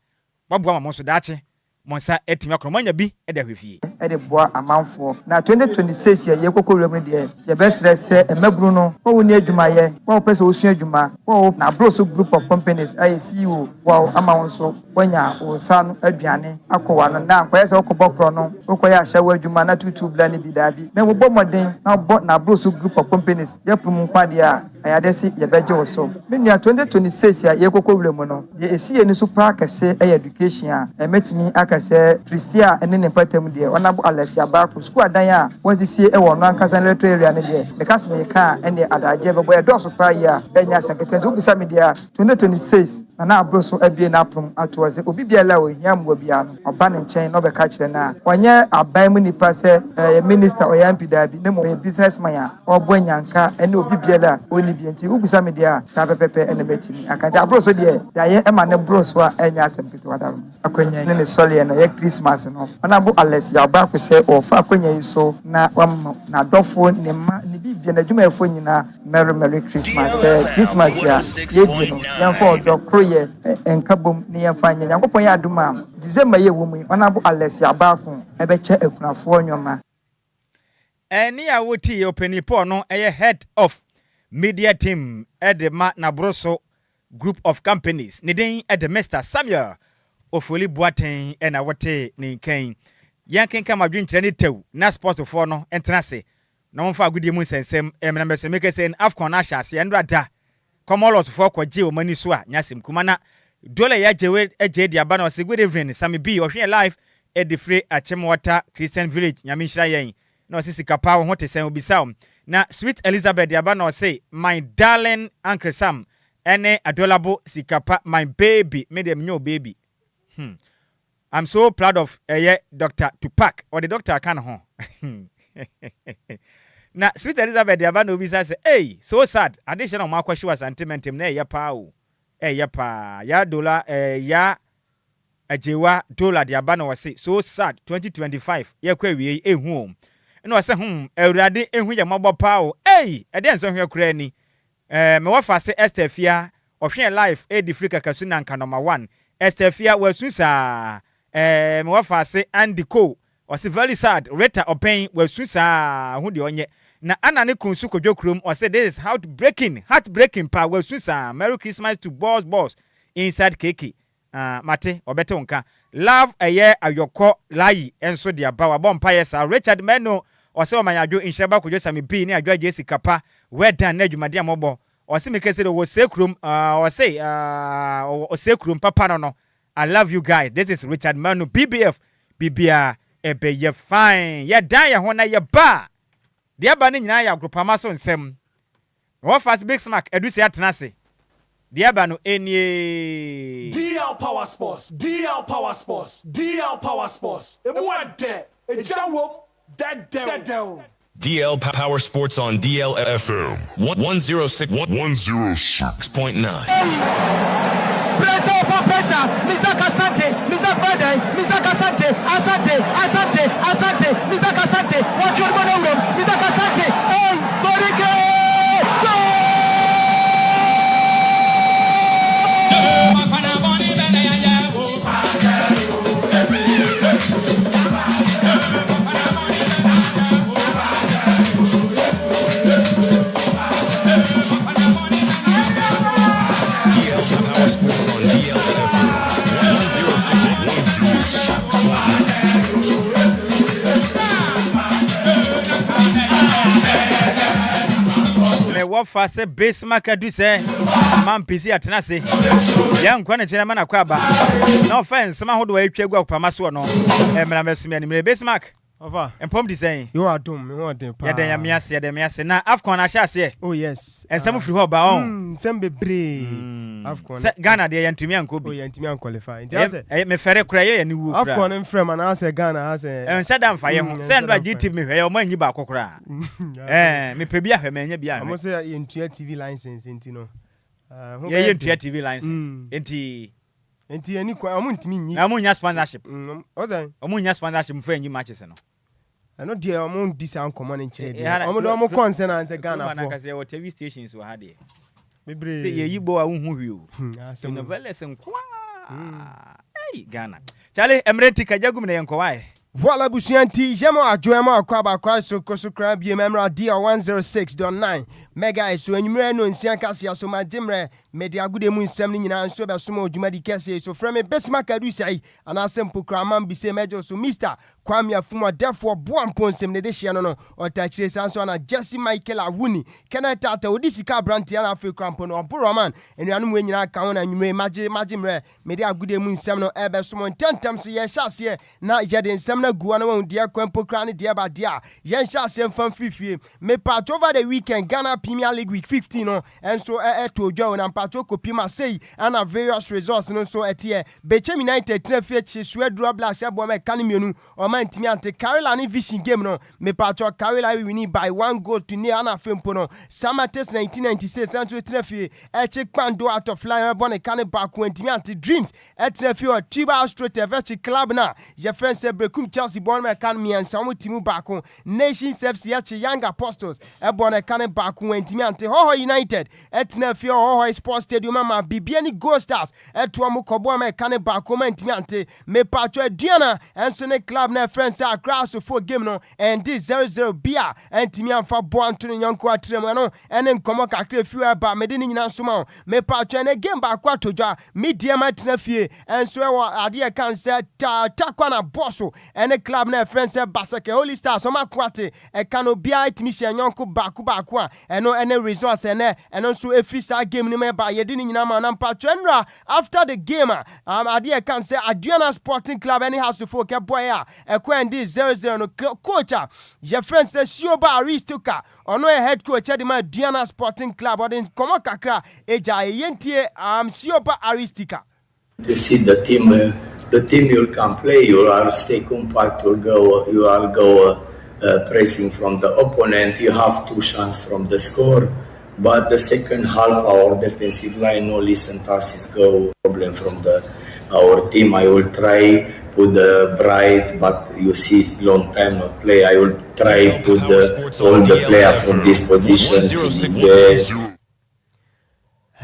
babua ma so daache monsa etimi akro manya bi e da hwefie e de boa amanfo na 2026 ye kokowura mu de ye besre se emabru no wo ni adwuma ye wo pese osu adwuma wo na broso group of companies ICU wo ama won so wonya wo san aduane akowa no na akwa se okobokro no okoya ahyawo adwuma na tutu bla ni bidabi na wo bomoden na broso group of companies ye pum kwade a ayadesi ye beje wo so menua 2026 ye kokowura mu no ye esiye ni super kase education a emetimi akase Christia ene ne patem de onabo Alessia Baku school adan a wonsisie e wo no ankasa electoral area ne de because me ka ene adaje bebo e doso pa ya enya secretary ubisa media 2026 na abroso abie na prom atoze obi biala o hiamwo bia no oba ne nchen no be ka kire na onye aban mu nipa se minister oyampi dabi ne mo businessman a obo nyanka ene obi biala oni bi enti ubisa media sa pepepe ene betimi akanja abroso de ya ye ema ne broso a enya asempito wada akonya ne sole no ye Christmas no onabo Alessia Baku se ofa akonya yiso na na dofo ne ma ne bibia na dwuma efo nyina merry Christmas Christmas ya ye no yanfo odokro ye enkabom ne yafanya yakopon ya aduma December ye wo mu onabo Alessia Baku ebeche ekunafo nyoma eni ya woti openipo no eye head of media team edema na broso group of companies ne den Mr. Samuel Ofoli Boaten ena wote ne nkan yankenka madwenkyere ne tew na sport for no entrance na wonfa agudie mu sensem emna mesemeke sen afcon na hyase endra da komolos for kwaje o mani so a nyasem kuma na dole ya jewe eje dia ba na se good evening Sammy B ohwe live edifre achemwata Christian Village nyamenhyira yen na o Sikapa wo hote sen obisa na Sweet Elizabeth dia ba na say my darling Uncle Sam ene Adolabo Sikapa my baby me dem nyo baby. I'm so proud of Dr. Tupac or the doctor can ho. Na Sweet Elizabeth Yabano visa say, hey, so sad. Additional Marco was sentimentum ne ya pao. Ya pa ya dollar ya Adjoa Diabano was say so sad 2025. Ya kwe home. And was say Eradi hu ya mobile pao. Hey, I didn't so here cranny. Me wafa say Esther Fia or life the Frika Kasuna and number 1. Estefia was Swissa, Mwafa say Andy Co was very sad. Reta or pain was Swissa, who the onye. Na Anani Kunsuko Jokrum or said this is heartbreaking power was Swissa. Merry Christmas to boss inside Keki. Mate or Betonka. Love a year at your core lie and so dear Bower Bompires are Richard Meno or so my Adjoa Agyei Sikapa just me be near Adjoa Agyei Sikapa. Where done, Nedju, my dear Mobo. Or see me case it was sacrum or say or sacrum papa no. I love you guys. This is Richard Manu BBF BBA ebe ye fine. Ya die hona ye ba. Dia ba ni nyina ya group so nsem. What fast Bismark Adusei atenase. Dia ba no enie DL Power Sports emu ade ejawo dead down. DL Power Sports on DLFM 106.9. Presa, Misaka Asante, Misaka Sante, watch your money, Misaka Sante, hey, Borike! What fast Bismark Adusei man pisi atenase yan kwana kyerɛ ma na kwaba no offense ma hodo wa etwa gua kwama so no emra mesumi ani Bismark Ova empom design you are dum me want dem pa ya den ya miase na afcon na hyase oh yes ensem firi ho ba on sem bebre afcon Ghana de yantumi anko bi oh yantumi an qualify nti ase me fere kura ye ni wu kura afcon mfrem na ase Ghana ase ense da mfa ye ho se ndo GTV me hwe ye o manyi ba akokora me pe bi ahwe manya bi ahwe mo say yentua TV license nti no ye yentua TV license nti Enti ani kwa omuntimi nyi. Na munya sponsorship. Ozan. Omunya sponsorship mfa nyi matches no. Ano de omon disa nkomo ne nkyere de. Omo de omo concern anse Ghana for. Na ka say what TV stations wo ha de. Bebre. Say ye yibo a unhu hwi o. No veles nkwa. Hey Ghana. Charlie Emreti kajagum na yenkwae. Voilà busianti jemo Adjoa Agyei Sikapa bi memra dia 106.9 mega so enwumre no nsian kase aso madimre media gude mu nsam ni nyina nso be so ma odwuma di kase so frame me Bismark Adusei ana sempo kraman bi se mejo so Mr. Kwame Afumo defo boampo nsem ne de hye no no otachire sanso na Jesse Michael Awuni Keneta ta odisika branti ana afi krampo no oboro man enuanu we nyina ka ho na nwumre magimre media gude mu nsam no ebe so mo tentem so ye hyase na yede nsam na guwa na won dia kwampo kra ne dia ba dia yen hyase mfam fifie me part over the weekend Ghana Premier League week 15 no enso to odwa na mpacho kopima sei ana various results no so etie Bechem United trafie Swedru Blast abo me kanimienu o man timi ante Carolina Vision game no me pacho Carolina winning by 1-0 ana fempo no Samates 1996 enso trafie Kpando out of flyer bon kan back when timi ante Dreams trafie o Tiba Straight Everchi club na je friend se Brekum Chelsea bon me kan mi ansa mo timu back Nations FC Young Apostles bon kan back when timi ante Hoho United trafie Hoho Sports Stadium ma Bibiani Go Stars to amu kobo me kan back man timi ante me pacho Diana enso ne club na friends are cross for game no and this 0-0 bia and timi amfa bo antoni nyanko atrem no ene nkomo kakre fiwa ba me de ni nyina soma me pacho ne game ba kwa todwa media matena fie enso e wo ade e kan se takwa na bosso ene club na friends Basake Holy Stars so makwate e kan obia timi hye nyanko baako a eno ene results ene so efisa game ni me ba ye de ni nyina ma na pacho enra after the game ade e kan se Adjoa Sporting Club any house for ke boy a ekwendi 0-0 no coach je friend say Sioba Aristoka ono e head coach de ma Adjoa Sporting Club odin komo kakra eja yentie Sioba Aristoka. To see the team you can play, you are stay compact, you are go pressing from the opponent, you have 2 chances from the score, but the second half our defensive line no listen to us is go problem from our team. I will try put the Bright, but you see it's long time not play. I will try put all the players from these positions.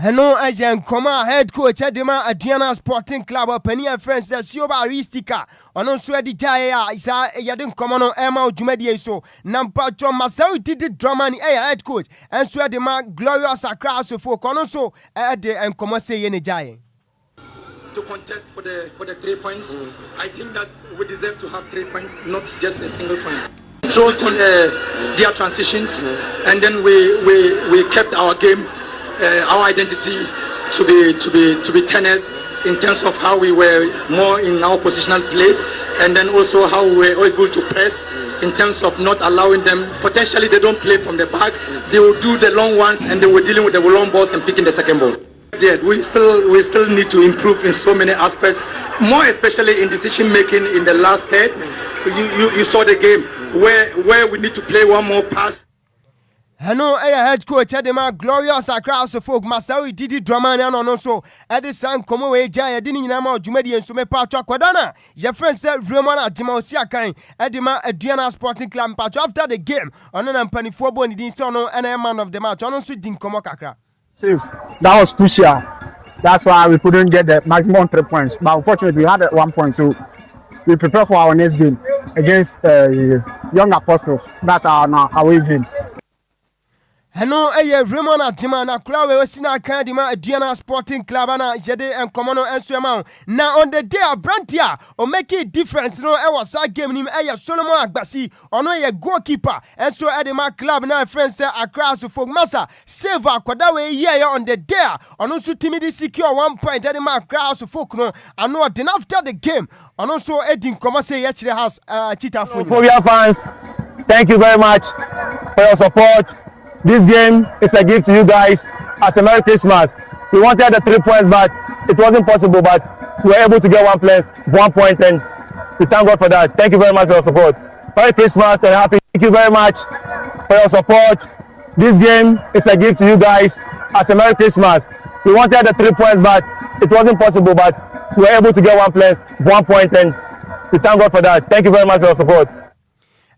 Hello, agent, head coach Adema Adjoa Sporting Club opinion friends Sioba Aristika ono so di jaya isa yadin komono ema odwumadi so nampa cho Masau did drama ni head coach and so Adema Glorious Accra so for kono so de enkomo say ye ne jaya to contest for the 3 points. I think that we deserve to have 3 points, not just a single point. Through their transitions, and then we kept our game, our identity to be tenured in terms of how we were more in our positional play, and then also how we were able to press in terms of not allowing them. Potentially, they don't play from the back; they will do the long ones, and they were dealing with the long balls and picking the second ball. Yeah, we still need to improve in so many aspects, more especially in decision making in the last third. You saw the game where we need to play one more pass. Hello, head coach Adema Glorious Accra so folk Masau didi drama na no so Edison komo we jaya dini nyina ma odwumadi enso me patwa kwadana je friend say Raymond Adjima Osiakan Edema Adjoa Sporting Club patwa after the game ono na mpanifo bo ni din so no na man of the match ono so din komo kakra. That was crucial. That's why we couldn't get the maximum 3 points. But unfortunately, we had 1 point. So we prepare for our next game against Young Apostles. That's our away game. Hello, Raymond Adjima na kula we sina kan di ma Adjoa Sporting Club na jede enkomo no ensuema na on the day of Brantia o make a difference no e was that game nim Solomon Agbasi ono ye goalkeeper enso Edema club na friends say Accra so for massa save akwada we ye on the day ono so timidi secure 1 point Edema Accra so folk no ano then after the game ono so edin komo say ye chire house cheetah for your fans, thank you very much for your support. This game is a gift to you guys as a Merry Christmas. We wanted the 3 points, but it wasn't possible. But we were able to get 1 point, and we thank God for that. Thank you very much for your support. Merry Christmas and happy. Thank you very much for your support. This game is a gift to you guys as a Merry Christmas. We wanted the 3 points, but it wasn't possible. But we were able to get 1 point, and we thank God for that. Thank you very much for your support.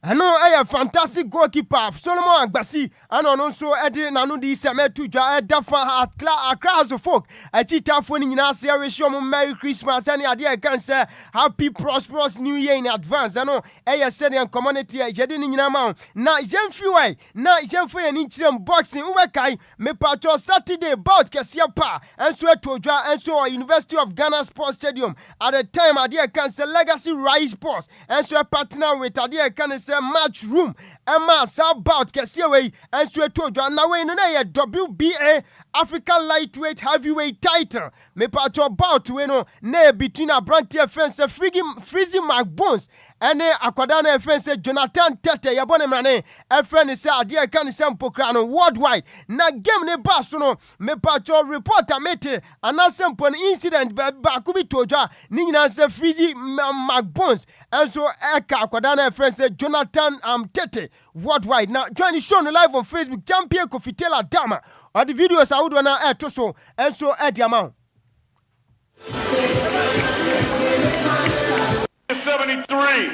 I know a fantastic goalkeeper Solomon Agbasi and also Eddie Nanudi Semetu Dafa Accra folk. A cheetah for Nina ratio Merry Christmas and idea can say happy prosperous New Year in advance. I know a Syrian community Jedin in Yamam. Na Jemfue, na Jemfue and Incham boxing Uwekai, me patro Saturday bout Kasiapa and so Toja and so University of Ghana Sports Stadium. At the time idea can say Legacy Rise Sports and so a partner with idea can say match room Emma Sabout Kasiaway and so Toja now in a WBA African lightweight heavyweight title. Me patro bout weno ne between a Brantier fence freezing Mark Bones and Akwadana fence Jonathan Tete Yabone Mane a friend is a dear can Pokrano worldwide. Na game ne basono me patro reporter mete an asampon incident Bakubi Toja Nina se freezing Mark Bones and so Eka Akwadana fence Jonathan Tete worldwide. Now join the show live on Facebook. Champion Kofitela Dama or the videos I would want to Toso and so at the amount 73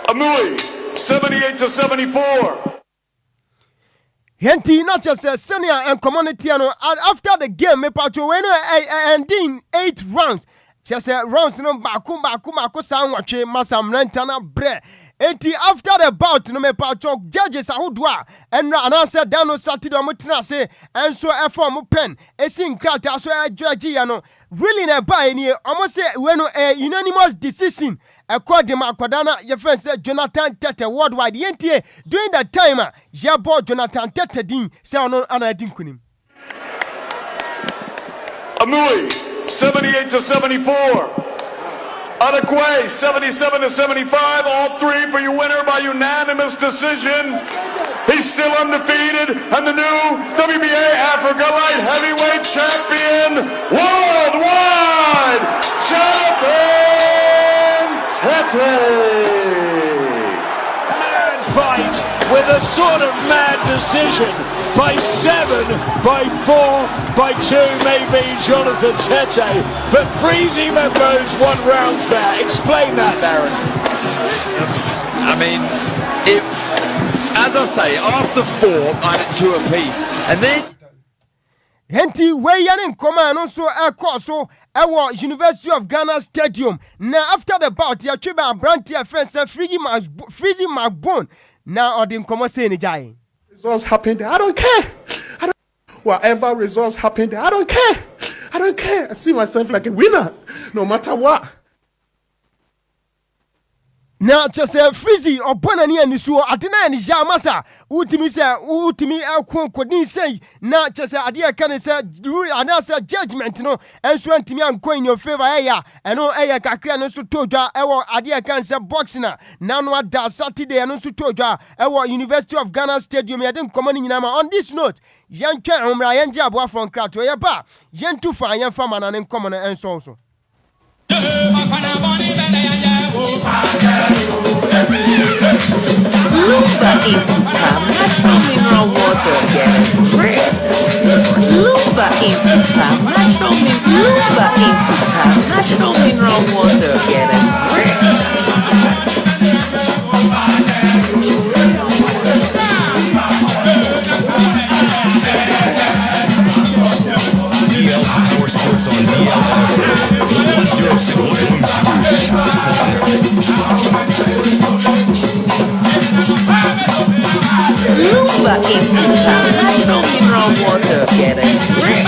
Amui 78-74. Henti not just a senior and community after the game me patcho when ending 8 rounds. Just rounds no baku sound watch masam rentana bre. Enti after the bout no me patcho judges ahudwa and answer down Saturday mutina say and so form pen esin krata so Adjoa Agyei no really na buy ni almost say when unanimous decision according to Akwadana your friend said Jonathan Tete worldwide yentie during that time ya boy Jonathan Tete din say ono anadin kunim Amui 78-74. Adequate 77-75. All three for your winner by unanimous decision. He's still undefeated and the new WBA Africa Light Heavyweight Champion worldwide, Champion Tete. Mad fight with a sort of mad decision. By 7, by 4, by 2, maybe Jonathan Tete. But Freezy goes 1 round there. Explain that, Darren. I mean, as I say, after 4, I had 2 apiece. And then... Henti we yanin command also so our University of Ghana Stadium. Now after the bout, ya chiba Brantier fence freezing Mark Bone. Now or the come say ni jai. Results happen there. I don't care. Whatever results happen there, I don't care. I see myself like a winner, no matter what. Now just Freezy or Bonani and Nisu Adina and Jamasa Utimi Elquon say now just idea can say another judgment no and so to me and coin your favor and no Kakran so toja our idea can say boxing now what does Saturday and also toja our University of Ghana Stadium I didn't come on this note Yan Kan Ryan Jabwa from Krato Yaba Yan to find yan farmer and common and so also. Lumba is super natural mineral water getting great. Lumba is super natural mineral water getting great. DL Power Sports on DLFM 106.1. Lumba is super natural mineral water getting great.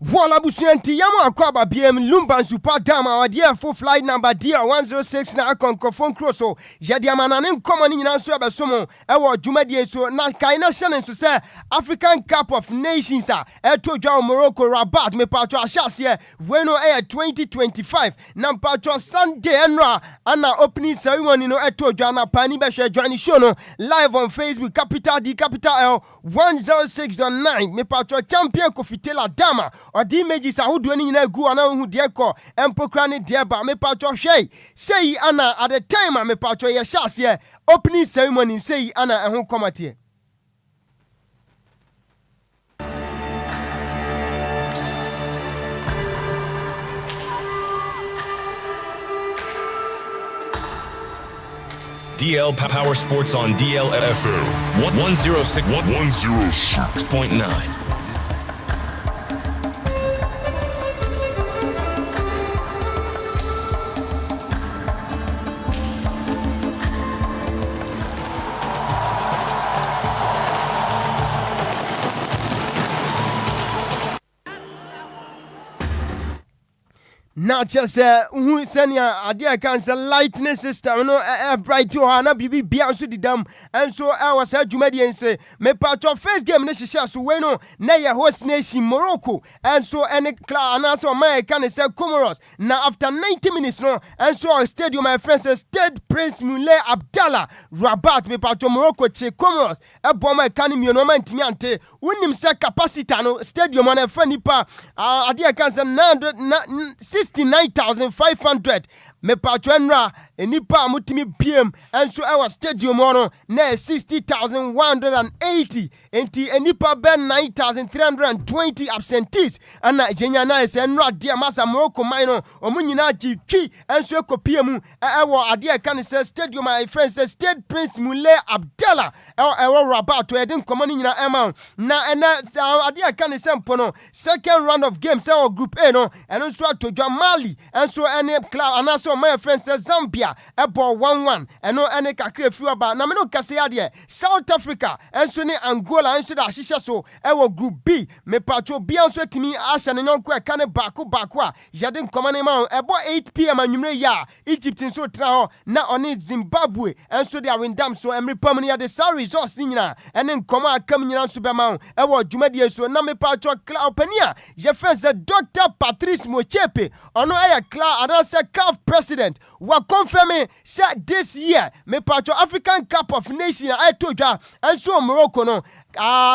Voila Busianti Yamo Akwaba BM Lumba Super Dama our dear full flight number DR106 na Konkofon Crosso Yadiamananim common in answer Basomo Ewa Jumadi so na Kaina Shannon so say African Cup of Nations Etoja Morocco Rabat me patro Ashasia Weno Air 2025 Nam patro Sunday Enra Anna opening ceremony no Etoja na Pani Beshe Johnny Shono live on Facebook capital D capital L 106.9 me patro champion Kofitela Dama or Dimi images ahodo ni nyina gu ana hu de ko empokra ne de ba me pacho hwei sei ana at the time me pacho ye hyase opening ceremony sei ana ehun komate DL Power Sports on DLFM 106.9. Not just who send ya idea cancer lightning system no bright to her na bibi bia so didam and so I was a Jumadian say me part of first game na shisha so we no na ya host nation Morocco and so any and also my can say Comoros now after 90 minutes no and so stadium my friends Stade Prince Moulay Abdallah Rabat me part of Morocco che Comoros e bo my can mi no man timi ante unim say capacity no stadium on e fa nipa idea cancer 69,500 me patrenra enipa mutimi PM and so our stadium ono na 60,180 enti enipa ben 9,320 absentees ana jenya na ese nra dia masa Morocco mino omunyina gtwi and so ekopie mu ewo ade aka ne say stadium my friend say Stade Prince Moulay Abdallah ewo Rabat to edin komani nyina ema na ade aka ne say mpono second round of games say group A no and so atodwa Mali and so any club and so my friend says Zambia ebo 1-1 eno ene kakre fi oba na me no kase ade South Africa and so ni Angola and so da hihye so ewo group B me pacho bia so atimi ahye ne nyonko e kane baako a yade nkomane ma ebo 8 pm anwumre ya Egypt so tra ho na oni Zimbabwe and so dia windam so emre pam ne yade sa resource nyina ene nkoma akam nyina so be ma ewo dwumadie so na me pacho opania je friend Dr. Patrice Mochepe ono aya cla anasa CAF president wa confirming said this year me patcho African Cup of Nations I told you and so Morocco no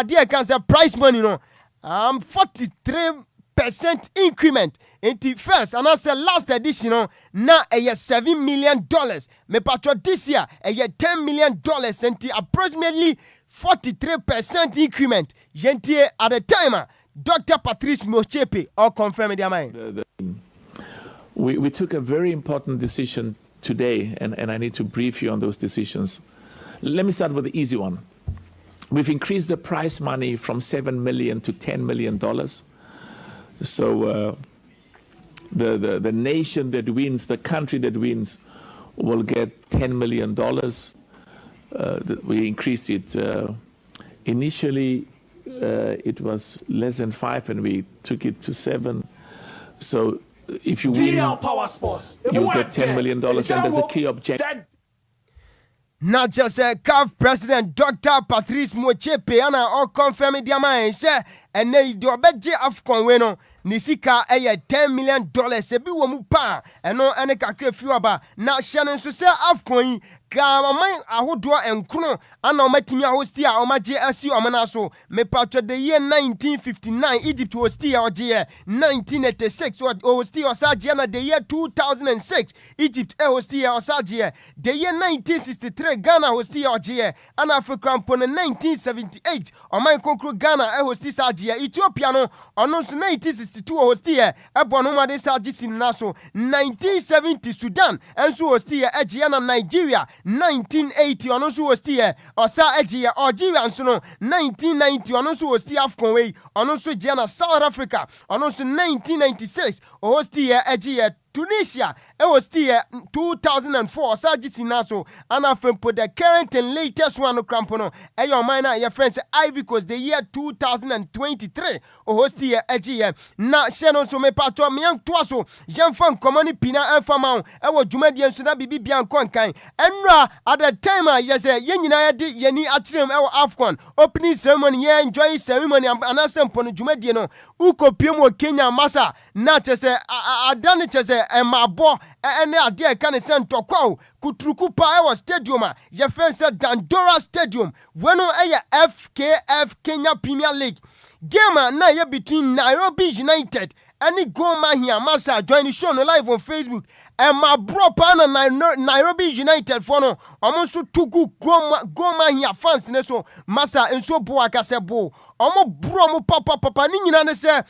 dear cancer prize money no 43% increment in the first and as last edition no na $7 million me patcho this year $10 million and approximately 43% increment gentie at the time Dr. Patrice Mochepe all confirming their mind. We took a very important decision today, and I need to brief you on those decisions. Let me start with the easy one. We've increased the prize money from $7 million to $10 million. So the nation that wins, the country that wins, will get $10 million. We increased it. Initially, it was less than 5, and we took it to 7. So if you win, you'll get $10 million, and there's a key objective. Not just a CAF president, Dr. Patrice Mochepe, and all confirming their mind, say, and they do a better AFCON weno. Nisika $10 million sebi wo mu pa eno ene kakre fiwaba na hye so se AFCON Gamai ahodo enkono ana omatimi ahosti a omaje asi omana so me patcho the year 1959 Egypt hosti a oje 1986 hosti osaje na the year 2006 Egypt hosti a osaje the year 1963 Ghana hosti a oje ana Africa mpo 1978 oman konkro Ghana hosti saje Ethiopia no ono so 1962 hosti e ebono made saje sinnaso 1970 Sudan enso hosti e eje na Nigeria 1980 ono so hosti e osa eje Algeria nso no 1990 ono so hosti AFCON we ono so je na South Africa ono so 1996 hosti e eje Tunisia was still 2004 Sajisi Naso and for the current and latest one crampono and your minor your friends Ivy Coast the year 2023 hostia egia na sheno so me patro me twaso jamfan komani pina enfama e wo dwumadi enso na bibi bianko nkan enra at the time yes ye nyina ye de yeni atrem e wo AFCON opening ceremony ye enjoy ceremony anasem pono dwumadi no ukopiem wo Kenya masa na chese adane chese emabo ene ade e kan se ntokwa o kutruku pa e stadium a ye fense Dandora Stadium weno eye FKF Kenya Premier League game na ye between Nairobi United and Gor Mahia Masa join the show no live on Facebook and my bro partner Nairobi United for no almost tugu Gor Mahia fans ne so Masa enso bo akasebo omo bro mo papa ni nyina ne se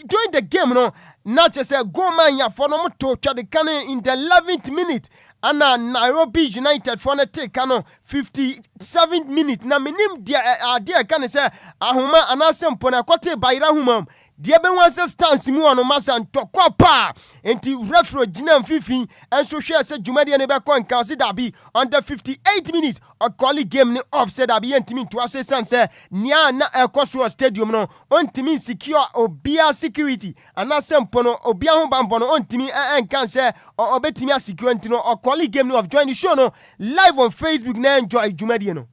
during the game no not just say Gor Mahia for no to twa the can in the 11th minute and Nairobi United for na take no 57 minutes na minim dia can say ahoma anasempo na kwate bayira humam dia be wan se stance mu ono masa ntokwa pa enti referee gina mfifi enso hwe se dwumade ne be kon kan se dabi under 58 minutes a quality game ni offset dabi entimi to aso sense nia na ekoso stadium no ontimi secure obia security anasempo no obia ho bambo no ontimi enkan se obetimi a secure enti no a quality game ni of join the show no live on Facebook na enjoy dwumade no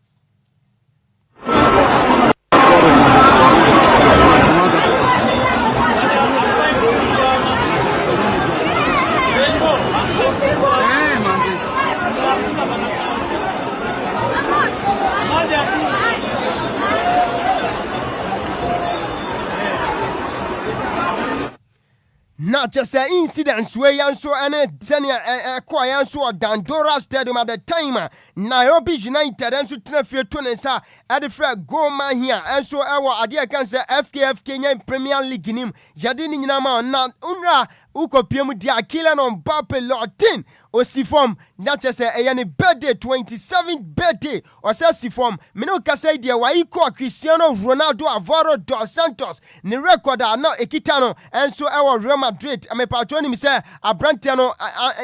Not just an incident where Yanso and Zenia Kwayanso Dandora Stadium at the time. Nairobi United and Sutrafia Tunesa at the Fred Goma here. And so our idea can say FKF Kenya Premier League in him. Jadini Nama not Unra Uko Piemu dia kila no Mbappe Lotin. Osifom not just a birthday 27th birthday or sifom mino kasa dia wa iko Cristiano Ronaldo Alvaro dos Santos ni record na ekitano and so our Real Madrid ame patroni mi say abrantiano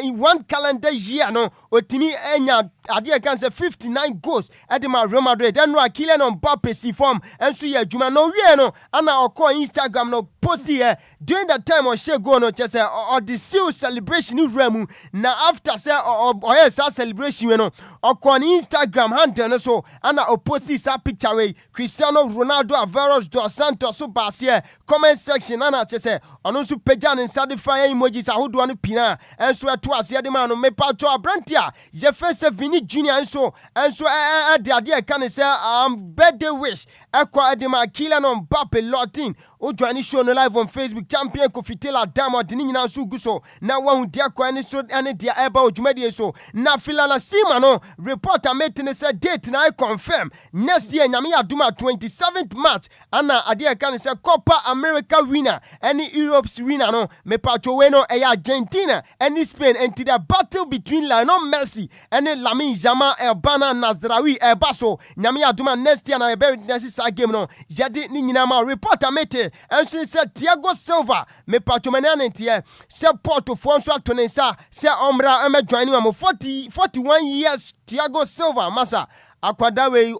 in one calendar year no otimi enya ade kan say 59 goals at the Real Madrid and no Kylian Mbappe sifom and so ya juma no wie no ana okọ Instagram no post here during that time or she go no just or the seal celebration in Remu na after say or yes celebration we no on Instagram handle no so and I post this picture way Cristiano Ronaldo Alvaro dos Santos so pass here comment section and I say ono so pejan inside fire emojis ahodo anu pina enso eto ase de man no me patro abrantia je face Vini Junior enso de ade kan say birthday wish ekwa de ma Kylian Mbappe Lotin o join show no live on Facebook champion Kofitela Damo de nyina so guso na wahu de akwa ni so ane de eba odwumade so na filala sima no reporter meeting say date na I confirm next year nyame aduma 27th March ana ade kan say Copa America winner any Europe's winner no me patro we no Argentina and Spain and the battle between Lionel Messi and Lamine Yamal Elbana Nazraoui Elbaso nyame aduma next year na e be next game no yade ni nyina ma reporter meeting and so said Thiago Silva me patro menanentie se Porto Fonso atonensa se omra eme join am 41 years Thiago Silva masa akwadawe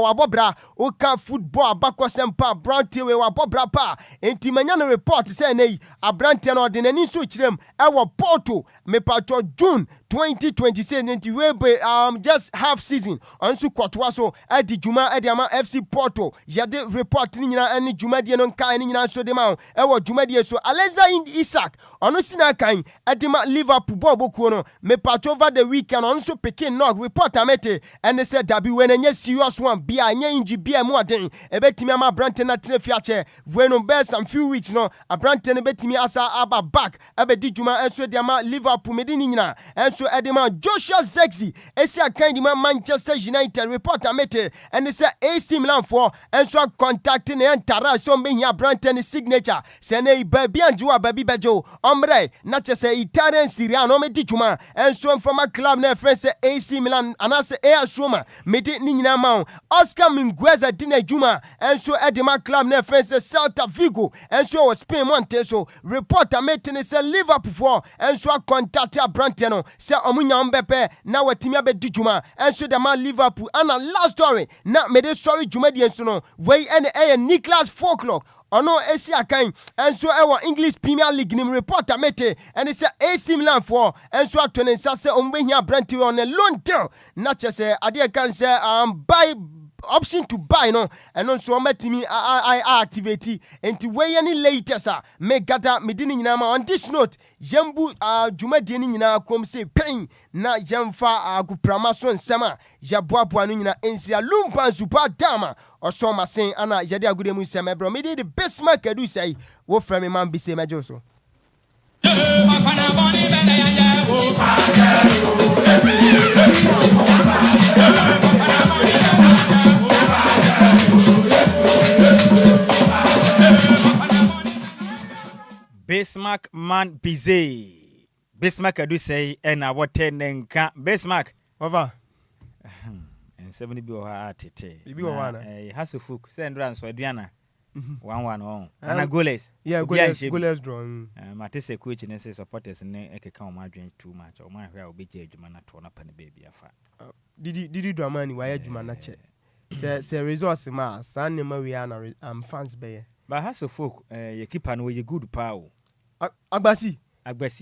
wabobra oka football abakwa sempa Brownte we wabobra pa enti manya no report say nei abrante no de nani so kirem e wo Porto me patro June 2026 enti we be just half season onso kwotwa so adi juma adi ama FC Porto yade report ni nyina ani juma de no nkai ni nyina so de ma e wo juma de so Aleza Isaac ono sina kan adi ma Liverpool boku no me patro over the weekend onso pikin no report amete and say dabi when enye serious one bia enye inji bia mu aden ebetimi ama Brante na trefiache when on be some few weeks no Brante ne betimi asa aba back ebedi juma enso de ama Liverpool medini nyina enso edema Joshua Zexi esi akan di Manchester United report amete and say AC Milan for enso contacting the entire so be here Brante ne signature say ne baby Adjoa baby bejo omre na chese Italian Serie A no medi juma enso former club na friend say AC Milan anase AS Roma mede ni nyina ma Oscar Mingueza dina juma enso edema club na friend say Celta Vigo enso was Spain monte so reporter meeting say Liverpool for enso contact Brante no say omunya mbepe na watimi abedi juma enso de ma Liverpool ana last story na mede sorry juma di enso no wey ene Nicholas Folklore ono esi akan enso ewo English Premier League nim reporter mete and say AC Milan for enso atonensa say ombehia Brante on a loan deal na chese ade kan say buy option to buy no and so matimi I activate enti wey any latest me gada medini nyina ma on this note yambu dwumadi ni nyina kom say pen na yamfa aguprama so nsema yaboaboa no nyina ensia Lumba super dama oso masen ana yade agude mu nsema bro me the Bismark Adusei wo fra me man bi say mejo so Bismark man busy. Bismark Adusei and our tenenka Bismark. Over. And 70 be or tete. Bibi one. Has a fook send runs for Diana. 1-1 on. And a goalless. Yeah, goalless drawn. Matisse coach and say supporters and I can't imagine too much or my hair will be judgment at one up and baby affair. Did you do money? Why you manache? Say resource ma san we are fans bay. But has a folk you keep on with your good power. Agbasi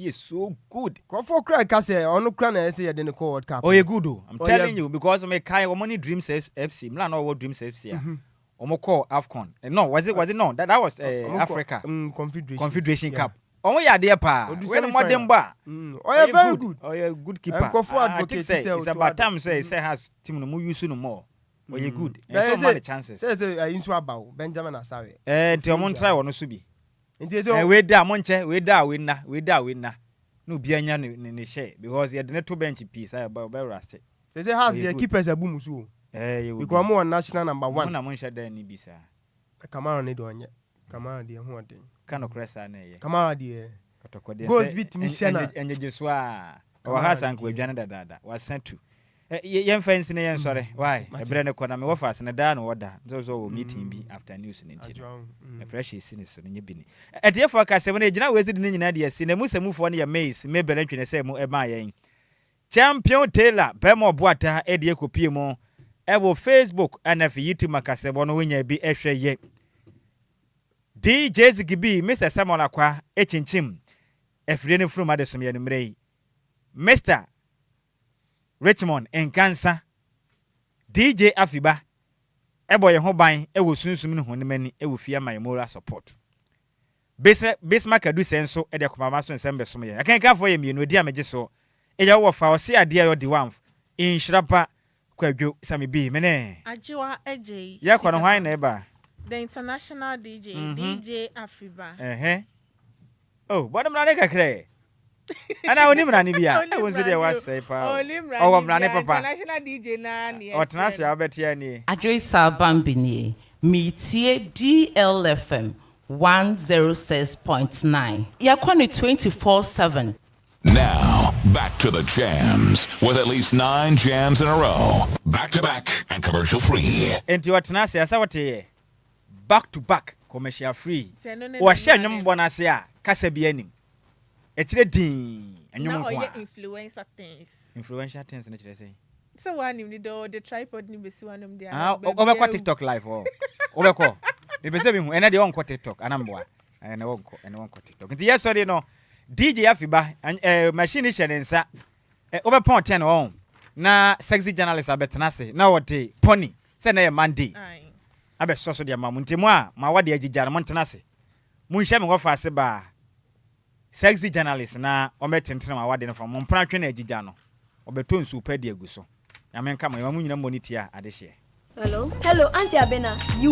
is so good. Go for cry say on cry say you didn't call World Cup. Oh, you good. I'm telling you because my kind of money dreams FC. Milan or dreams FC. Omoko AFCON. No, was it no? That was Africa Confederation Cup. Oh yeah, dear pa. When modern bar. Oh, you very good. Oh, you good keeper. It's about time say has team no use no more. Oh, you good. So many chances. Say into about Benjamin Asare. Till mon try or no subi. We da monche, we da winner. No bianya ni share because you didn't to bench piece about rusty. Say has the keepers a boom so. We go more national number 1. Na monche there ni bisa. Kamara ni do anye. Kamara de ho den. Kano cressa na ye. Kamara de. Kotokode. Goes bit missioner. Enye jeswa. Wa hasan ko adwane dada. Was sent to. Yen fence na yen sorry. Why? Ebre ne kona me wo fast na da na woda. So meeting bi after news ni nti. E pressure is ni so nye bi ni. E dey for ka 7 e gina we zidi ni nyina de si na musamufo na ye maze me bere ntwene se mu e ma yen. Champion Taylor Bemo Boata e de ekopie mu e wo Facebook and for YouTube makasebo no wenya bi ehwe ye. DJ Zigibi Mr. Samuel Akwa e chinchim. Efre ne furu madesom ye numrei. Mr. Richmond Encansa DJ Afiba ebo ye ho ban e wo sunsum ne honimani e wo fia my moral support Bismark Adusei nso e de komama so nsem besom ye akanka fo ye mienu odi amege so e ya wo fa o se ade yo di one Nhyiraba Kwadwo Sammy bi mene Adjoa Agyei ya kwa no hwan na eba the international DJ DJ Afiba oh bodam na ne kakre ana oni mrani bia e won so de wa say pa o mrani papa international DJ na ni o tena ya betia ni Agyei Sikapa metie DLFM 106.9 yakoni 24/7. Now, back to the jams with at least 9 jams in a row. Back to back and commercial free. Enti watena se asa wote back to back commercial free. O hye nwom bonase a kasa bi anim. Echire din enwom kwa. Influencer things na chire say. So one him the tripod ni besi one him there. Obekwa TikTok live oh. Obekwa. Me be say bi hu ena de onko TikTok anamboa. Ena onko TikTok. Nti yes sorry no. DJ Afiba machine shenensa. Obepon 10 on. Na sexy journalist abetenase. Na wote pony. Say na ye Monday. Abe so de mamu nti mu a ma wade agigara mo ntenase. Mu nhye me go fa se ba. Sexy journalist na ometentene ma wade no fa mo mpra twe na agiga no. Obeto nsu pa di agu so. Ya menka ma mu nyina moniti a ade hye. Hello, Auntie Abena. You